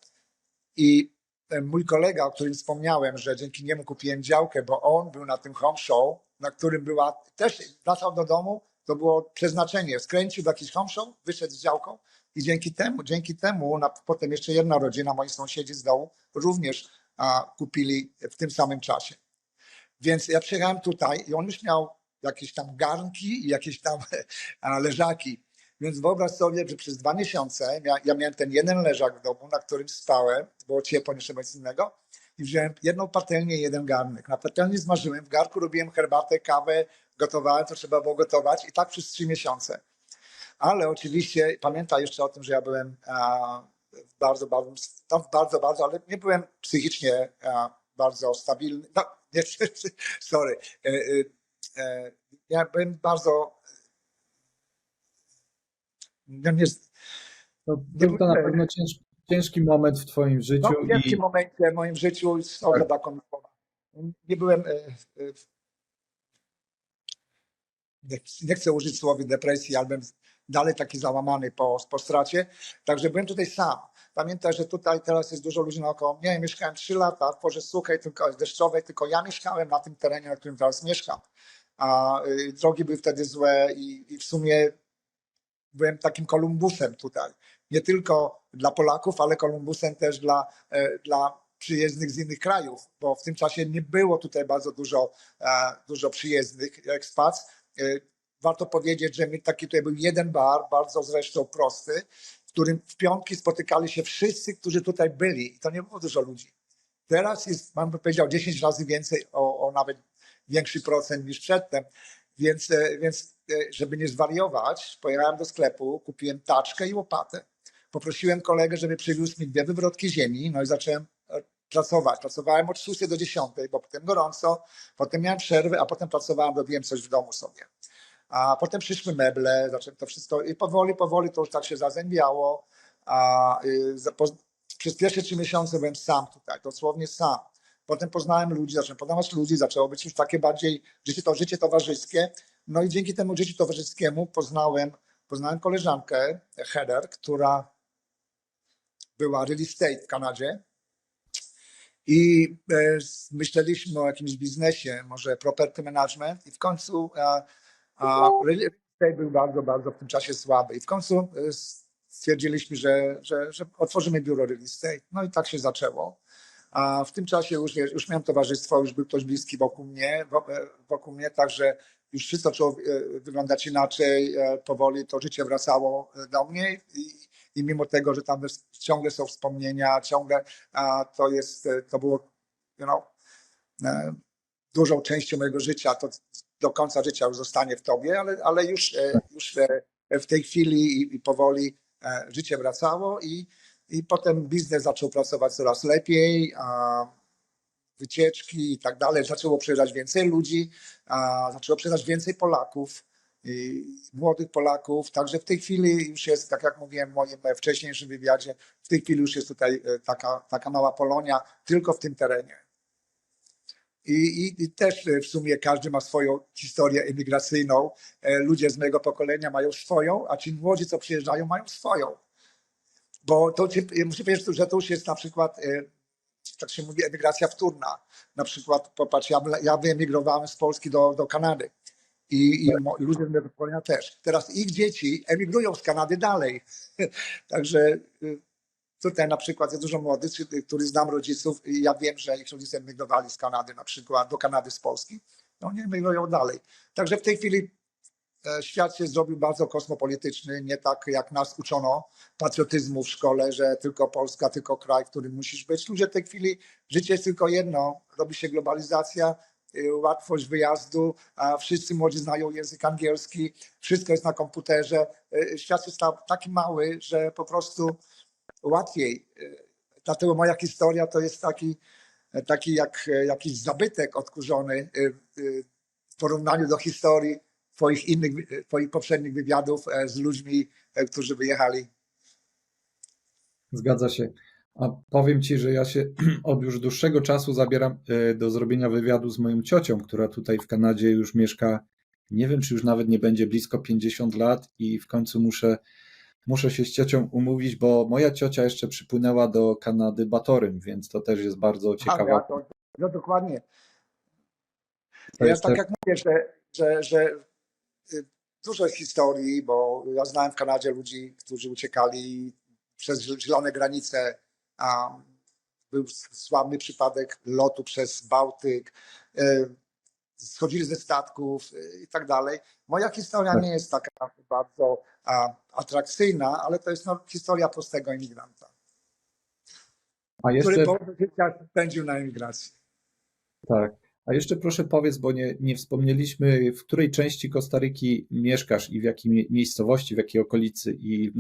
i mój kolega, o którym wspomniałem, że dzięki niemu kupiłem działkę, bo on był na tym home show, na którym była, też wracał do domu, to było przeznaczenie, skręcił do jakiś home show, wyszedł z działką i dzięki temu potem jeszcze jedna rodzina, moi sąsiedzi z dołu, również kupili w tym samym czasie. Więc ja przyjechałem tutaj i on już miał jakieś tam garnki i jakieś tam leżaki. Więc wyobraź sobie, że przez 2 miesiące ja miałem ten jeden leżak w domu, na którym spałem, było ciepło, nie trzeba nic innego. I wziąłem jedną patelnię i jeden garnek. Na patelni zmarzyłem, w garnku robiłem herbatę, kawę, gotowałem, co trzeba było gotować i tak przez 3 miesiące. Ale oczywiście pamiętaj jeszcze o tym, że ja byłem bardzo, ale nie byłem psychicznie bardzo stabilny. No, nie, sorry. Ja byłem bardzo. No nie, No, nie był to na pewno ciężki moment w twoim życiu w ciężkim momencie w moim życiu Tak. taką. Nie byłem. Nie chcę użyć słowa depresji, ale byłem dalej taki załamany po stracie. Także byłem tutaj sam. Pamiętaj, że tutaj teraz jest dużo ludzi naokoło mnie. Ja mieszkałem 3 lata w porze suchej, tylko deszczowej, tylko ja mieszkałem na tym terenie, na którym teraz mieszkam. A drogi były wtedy złe i w sumie byłem takim Kolumbusem tutaj. Nie tylko dla Polaków, ale Kolumbusem też dla przyjezdnych z innych krajów, bo w tym czasie nie było tutaj bardzo dużo przyjezdnych expats. Warto powiedzieć, że taki tutaj był jeden bar, bardzo zresztą prosty, w którym w piątki spotykali się wszyscy, którzy tutaj byli i to nie było dużo ludzi. Teraz jest, mam powiedział, 10 razy więcej, o nawet większy procent niż przedtem, więc żeby nie zwariować, pojechałem do sklepu, kupiłem taczkę i łopatę. Poprosiłem kolegę, żeby przywiózł mi 2 wywrotki ziemi, no i zacząłem pracować. Pracowałem od 6 do 10, bo potem gorąco, potem miałem przerwę, a potem pracowałem, robiłem coś w domu sobie. A potem przyszły meble, zacząłem to wszystko i powoli to już tak się zazębiało. Przez pierwsze 3 miesiące byłem sam tutaj, dosłownie sam. Potem poznałem ludzi, zacząłem poznawać ludzi, zaczęło być już takie bardziej życie towarzyskie. No i dzięki temu życiu towarzyskiemu poznałem koleżankę, Heather, która była real estate w Kanadzie i myśleliśmy o jakimś biznesie, może property management i w końcu real estate był bardzo w tym czasie słaby i w końcu stwierdziliśmy, że otworzymy biuro real estate. No i tak się zaczęło. A w tym czasie już miałem towarzystwo, już był ktoś bliski wokół mnie, także już wszystko zaczęło wyglądać inaczej, powoli to życie wracało do mnie i mimo tego, że tam ciągle są wspomnienia, ciągle to było dużą częścią mojego życia, to do końca życia już zostanie w tobie, ale już w tej chwili i powoli życie wracało i potem biznes zaczął pracować coraz lepiej, wycieczki i tak dalej. Zaczęło przyjeżdżać więcej ludzi, zaczęło przyjeżdżać więcej Polaków, młodych Polaków. Także w tej chwili już jest, tak jak mówiłem w moim wcześniejszym wywiadzie, w tej chwili już jest tutaj taka mała Polonia tylko w tym terenie. I też w sumie każdy ma swoją historię emigracyjną. Ludzie z mojego pokolenia mają swoją, a ci młodzi, co przyjeżdżają, mają swoją. Bo to muszę powiedzieć, że to już jest na przykład, tak się mówi, emigracja wtórna. Na przykład, popatrz, ja wyemigrowałem z Polski do Kanady i ludzie z mojego pokolenia też. Teraz ich dzieci emigrują z Kanady dalej. Także tutaj na przykład jest dużo młodych, których znam rodziców i ja wiem, że ich rodzice emigrowali z Kanady na przykład, do Kanady z Polski. No oni emigrują dalej. Także w tej chwili świat się zrobił bardzo kosmopolityczny, nie tak jak nas uczono patriotyzmu w szkole, że tylko Polska, tylko kraj, w którym musisz być. Ludzie w tej chwili, życie jest tylko jedno, robi się globalizacja, łatwość wyjazdu, a wszyscy młodzi znają język angielski, wszystko jest na komputerze. Świat się stał taki mały, że po prostu łatwiej. Dlatego moja historia to jest taki jak jakiś zabytek odkurzony w porównaniu do historii twoich poprzednich wywiadów z ludźmi, którzy wyjechali. Zgadza się. A powiem Ci, że ja się od już dłuższego czasu zabieram do zrobienia wywiadu z moją ciocią, która tutaj w Kanadzie już mieszka, nie wiem, czy już nawet nie będzie blisko 50 lat i w końcu muszę się z ciocią umówić, bo moja ciocia jeszcze przypłynęła do Kanady Batorym, więc to też jest bardzo ciekawa. No dokładnie. To Ja jest tak też, jak mówię, że dużo jest historii, bo ja znałem w Kanadzie ludzi, którzy uciekali przez zielone granice. Był sławny przypadek lotu przez Bałtyk, schodzili ze statków i tak dalej. Moja historia tak. nie jest taka bardzo atrakcyjna, ale to jest historia prostego imigranta, A który jeszcze połowę życia spędził na emigracji. Tak. A jeszcze proszę powiedz, bo nie wspomnieliśmy, w której części Kostaryki mieszkasz i w jakiej miejscowości, w jakiej okolicy i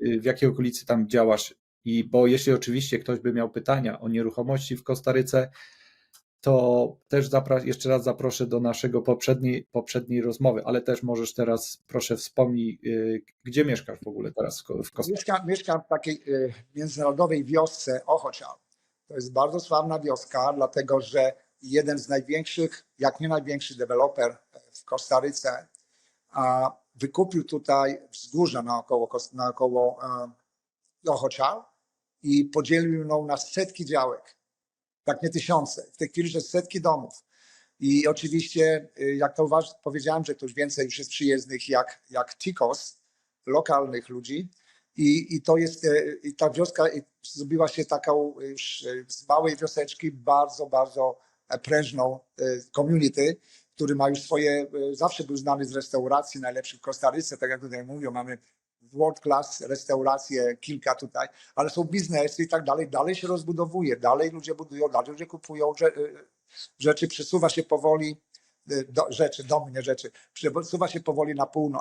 w jakiej okolicy tam działasz. I bo jeśli oczywiście ktoś by miał pytania o nieruchomości w Kostaryce, to też jeszcze raz zaproszę do naszego poprzedniej rozmowy, ale też możesz teraz, proszę wspomnij, gdzie mieszkasz w ogóle teraz w Kostaryce. Mieszkam w takiej międzynarodowej wiosce Ojochal. To jest bardzo sławna wioska, dlatego że jeden z największych, jak nie największy deweloper w Kostaryce wykupił tutaj wzgórza naokoło Ojochal i podzielił ją na setki działek, tak nie tysiące. W tej chwili jest setki domów. I oczywiście, jak to powiedziałem, że to już więcej już jest przyjezdnych jak Ticos, lokalnych ludzi. I to jest, i ta wioska zrobiła się taką już z małej wioseczki bardzo, bardzo prężną community, który ma już swoje, zawsze był znany z restauracji najlepszych w Kostaryce, tak jak tutaj mówią, mamy world class restauracje, kilka tutaj, ale są biznesy i tak dalej, dalej się rozbudowuje, dalej ludzie budują, dalej ludzie kupują rzeczy, przesuwa się powoli, przesuwa się powoli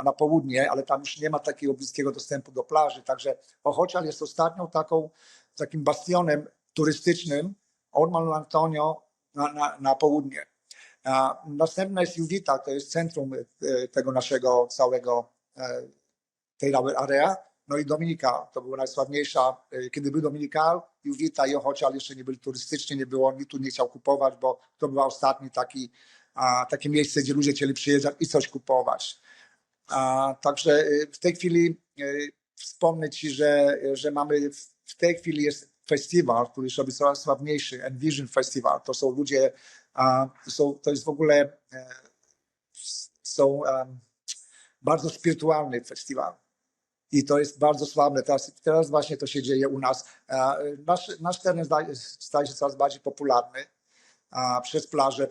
na południe, ale tam już nie ma takiego bliskiego dostępu do plaży, także Ojochal jest ostatnią takim bastionem turystycznym od Malu Antonio na południe. Następna jest Uvita, to jest centrum tego naszego całego tej area. No i Dominika, to była najsławniejsza, kiedy był Dominikal, Uvita i Ojochal jeszcze nie byli turystycznie, nie było, nikt tu nie chciał kupować, bo to była ostatni takie miejsce, gdzie ludzie chcieli przyjeżdżać i coś kupować. Także w tej chwili wspomnę Ci, że mamy, w tej chwili jest festiwal, który jest sobie coraz sławniejszy, Envision Festival. To są ludzie, to jest w ogóle bardzo spirytualny festiwal. I to jest bardzo sławne. Teraz właśnie to się dzieje u nas. Nasz teren staje się coraz bardziej popularny przez plaże,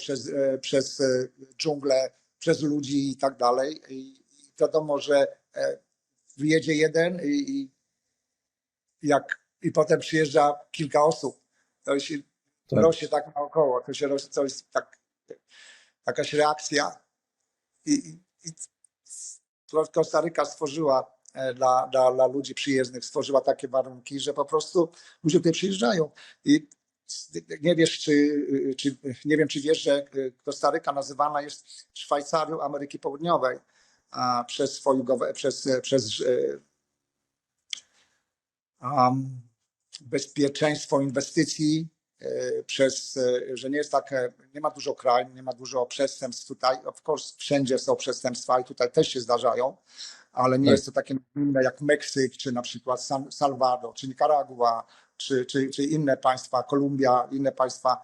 przez dżunglę, przez ludzi i tak dalej. I wiadomo, że wyjedzie jeden i potem przyjeżdża kilka osób. To się rośnie tak naokoło. To jest jakaś reakcja. I Kostaryka stworzyła dla ludzi przyjezdnych, stworzyła takie warunki, że po prostu ludzie tutaj przyjeżdżają. I nie wiesz, nie wiem, czy wiesz, że Kostaryka nazywana jest Szwajcarią Ameryki Południowej przez bezpieczeństwo inwestycji, że nie jest nie ma dużo krajów, nie ma dużo przestępstw tutaj. Of course, wszędzie są przestępstwa i tutaj też się zdarzają, ale nie jest to takie inne jak Meksyk, czy na przykład Salwador, czy Nikaragua, czy inne państwa, Kolumbia, inne państwa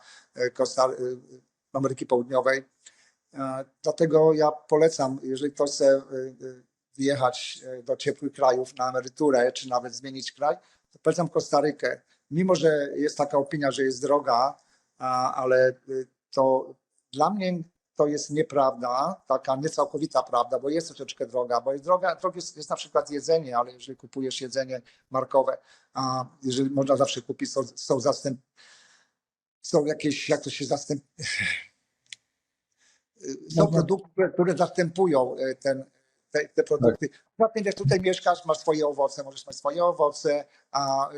Ameryki Południowej. Dlatego ja polecam, jeżeli ktoś chce wyjechać do ciepłych krajów na emeryturę, czy nawet zmienić kraj, to polecam Kostarykę. Mimo że jest taka opinia, że jest droga, ale to dla mnie to jest nieprawda, taka niecałkowita prawda, bo jest troszeczkę droga, bo jest droga jest na przykład jedzenie, ale jeżeli kupujesz jedzenie markowe, jeżeli można zawsze kupić, są jakieś, jak to się są produkty, które zastępują te produkty. Poza jak tutaj mieszkasz, masz swoje owoce, możesz mieć swoje owoce,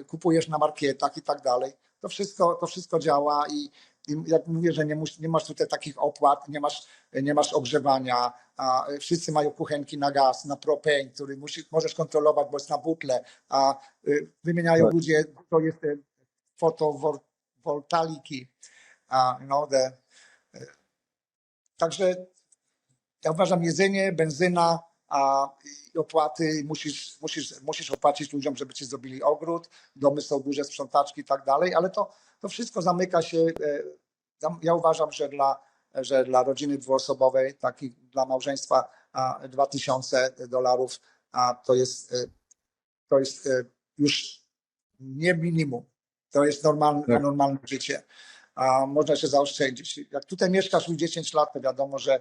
kupujesz na marketach i tak dalej. To wszystko działa I jak mówię, że nie masz tutaj takich opłat, nie masz ogrzewania, a wszyscy mają kuchenki na gaz, na propane, który możesz kontrolować, bo jest na butle, a wymieniają Tak. ludzie, to jest fotowoltaiki. Także ja uważam, jedzenie, benzyna i opłaty, musisz opłacić ludziom, żeby ci zrobili ogród, domy są duże, sprzątaczki i tak dalej, ale to wszystko zamyka się, ja uważam, że dla rodziny dwuosobowej, dla małżeństwa $2000 to jest już nie minimum, to jest Tak. normalne życie. Można się zaoszczędzić. Jak tutaj mieszkasz już 10 lat, to wiadomo, że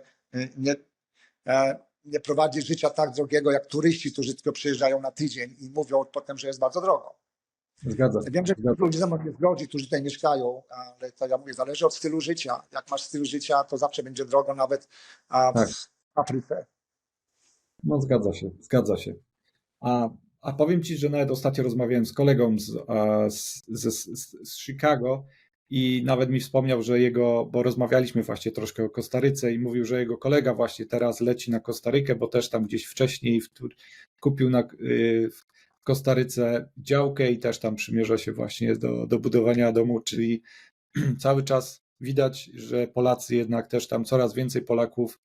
nie prowadzi życia tak drogiego jak turyści, którzy tylko przyjeżdżają na tydzień i mówią potem, że jest bardzo drogo. Zgadza się. Wiem, że ludzie ze mną nie zgodzi, którzy tutaj mieszkają, ale to ja mówię, zależy od stylu życia. Jak masz styl życia, to zawsze będzie drogo, nawet Tak. w Afryce. No zgadza się. A powiem Ci, że nawet ostatnio rozmawiałem z kolegą z Chicago i nawet mi wspomniał, że bo rozmawialiśmy właśnie troszkę o Kostaryce i mówił, że jego kolega właśnie teraz leci na Kostarykę, bo też tam gdzieś wcześniej kupił w Kostaryce działkę i też tam przymierza się właśnie do budowania domu, czyli cały czas widać, że Polacy jednak też tam, coraz więcej Polaków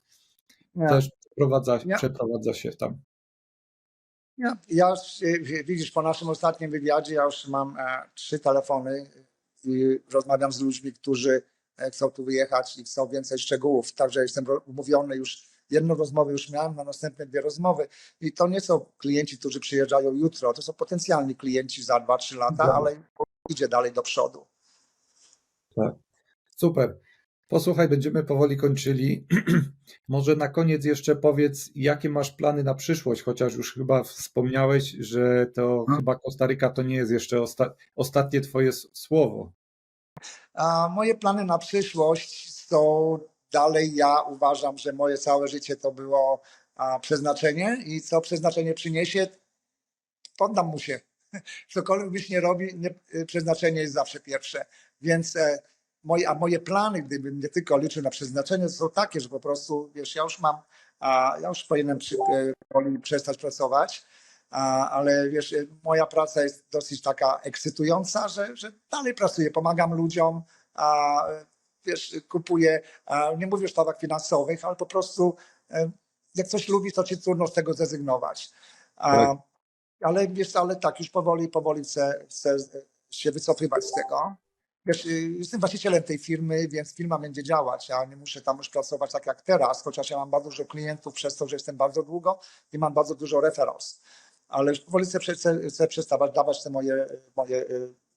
też przeprowadza się tam. Widzisz, po naszym ostatnim wywiadzie ja już mam 3 telefony i rozmawiam z ludźmi, którzy chcą tu wyjechać i chcą więcej szczegółów. Także jestem umówiony już, 1 rozmowę już miałem, na następne 2 rozmowy. I to nie są klienci, którzy przyjeżdżają jutro, to są potencjalni klienci za 2-3 lata, ale idzie dalej do przodu. Tak, super. Posłuchaj, będziemy powoli kończyli. Może na koniec jeszcze powiedz, jakie masz plany na przyszłość, chociaż już chyba wspomniałeś, że to chyba Kostaryka to nie jest jeszcze ostatnie twoje słowo. A moje plany na przyszłość są dalej, ja uważam, że moje całe życie to było przeznaczenie i co przeznaczenie przyniesie, poddam mu się. Cokolwiek byś nie robił, przeznaczenie jest zawsze pierwsze. Więc moje plany, gdybym nie tylko liczył na przeznaczenie, to są takie, że po prostu, wiesz, ja już powinienem przestać pracować, ale wiesz, moja praca jest dosyć taka ekscytująca, że dalej pracuję, pomagam ludziom, wiesz, kupuję, nie mówię o sztabach finansowych, ale po prostu jak coś lubisz, to ci trudno z tego zrezygnować. Tak. Ale wiesz, ale tak, już powoli chcę się wycofywać z tego. Wiesz, jestem właścicielem tej firmy, więc firma będzie działać. Ja nie muszę tam już pracować tak jak teraz, chociaż ja mam bardzo dużo klientów przez to, że jestem bardzo długo i mam bardzo dużo referrals. Ale już powoli chcę przestawać dawać te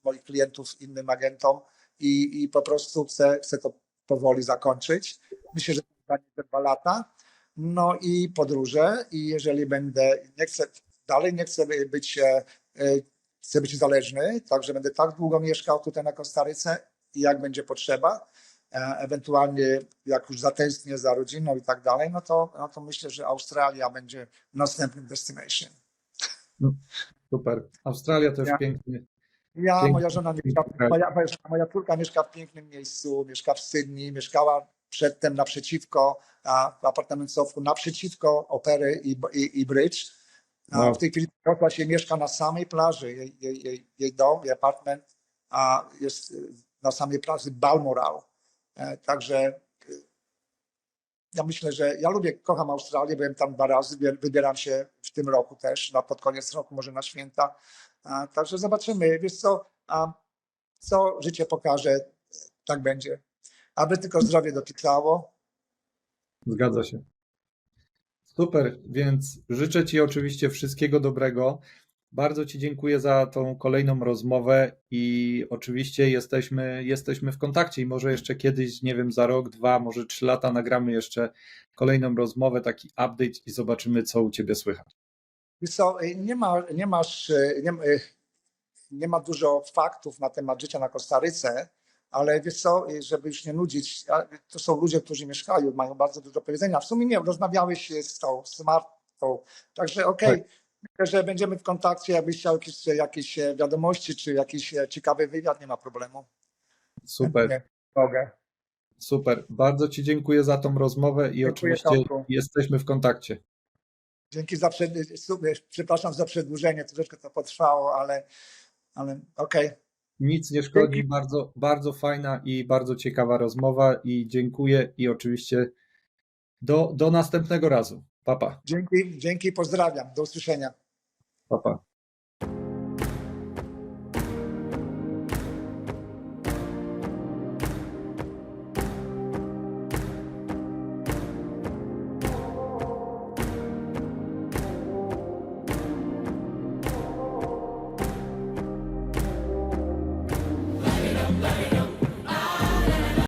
moich klientów innym agentom i po prostu chcę to powoli zakończyć. Myślę, że to będzie 2 lata. No i podróże i jeżeli nie chcę być zależny, także będę tak długo mieszkał tutaj na Kostaryce, jak będzie potrzeba. Ewentualnie jak już zatęsknię za rodziną i tak dalej, no to myślę, że Australia będzie następnym destination. Super. Australia to już piękny. Moja żona moja córka mieszka w pięknym miejscu, mieszka w Sydney, mieszkała przedtem naprzeciwko w apartamentowku, naprzeciwko Opery i Bridge. Wow. W tej chwili się mieszka na samej plaży. Jej dom, jej apartment jest na samej plaży Balmoral. Także ja myślę, że kocham Australię, byłem tam 2 razy, wybieram się w tym roku też, pod koniec roku, może na święta. Także zobaczymy, wiesz co życie pokaże, tak będzie. Aby tylko zdrowie dotykało. Zgadza się. Super, więc życzę Ci oczywiście wszystkiego dobrego. Bardzo Ci dziękuję za tą kolejną rozmowę i oczywiście jesteśmy w kontakcie i może jeszcze kiedyś, nie wiem, za rok, 2, może 3 lata nagramy jeszcze kolejną rozmowę, taki update i zobaczymy, co u Ciebie słychać. Wiesz co, nie ma dużo faktów na temat życia na Kostaryce, ale wiesz co, żeby już nie nudzić, to są ludzie, którzy mieszkają, mają bardzo dużo powiedzenia. W sumie nie, rozmawiałeś z tą Smartą, także okej. Myślę, że będziemy w kontakcie, jakbyś chciał jakieś wiadomości, czy jakiś ciekawy wywiad, nie ma problemu. Super. mogę. Super. Bardzo Ci dziękuję za tą rozmowę i Dziękuję, oczywiście Tomku. jesteśmy w kontakcie. Dzięki za przepraszam za przedłużenie, troszeczkę to potrwało, ale okej. Nic nie szkodzi, Dzięki. bardzo, bardzo fajna i bardzo ciekawa rozmowa i dziękuję i oczywiście do następnego razu. Pa, pa. Dzięki, pozdrawiam. Do usłyszenia. Pa, pa.